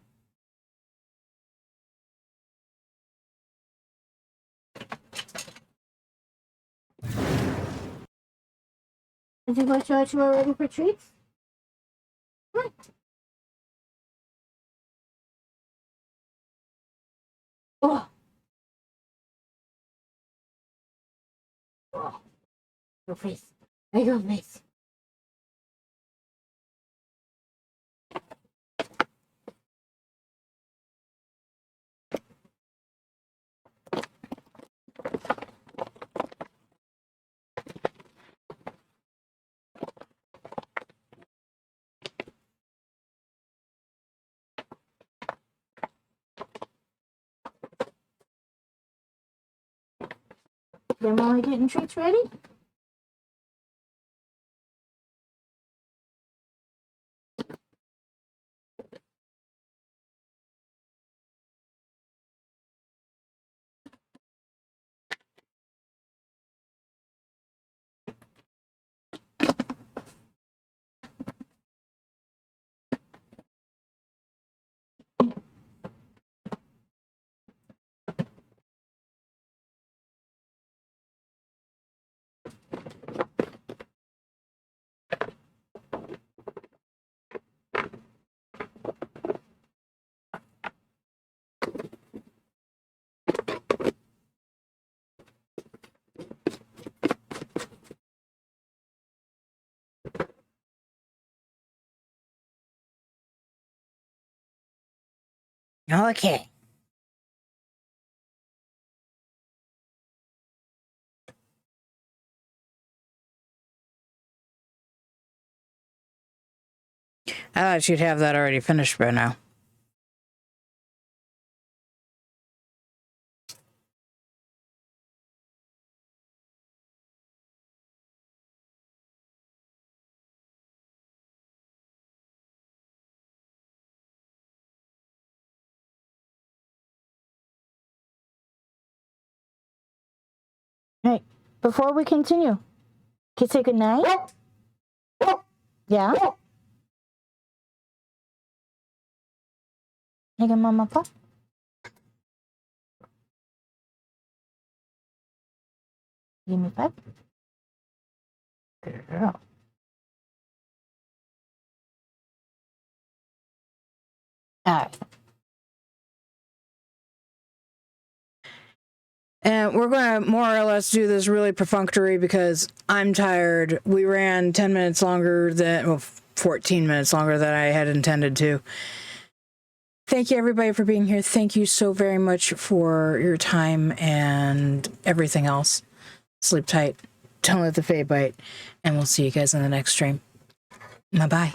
Did you go church already for treats? What? Oh. Oh. Your face. Your face. Grandma getting treats ready? Okay. I thought you'd have that already finished by now. Hey, before we continue, can you say good night? Yeah? Hey, good mama, papa. Give me 5. Good girl. All right. And we're going to more or less do this really perfunctory because I'm tired. We ran 10 minutes longer than, well, 14 minutes longer than I had intended to. Thank you, everybody, for being here. Thank you so very much for your time and everything else. Sleep tight. Don't let the Fae bite. And we'll see you guys in the next stream. Bye-bye.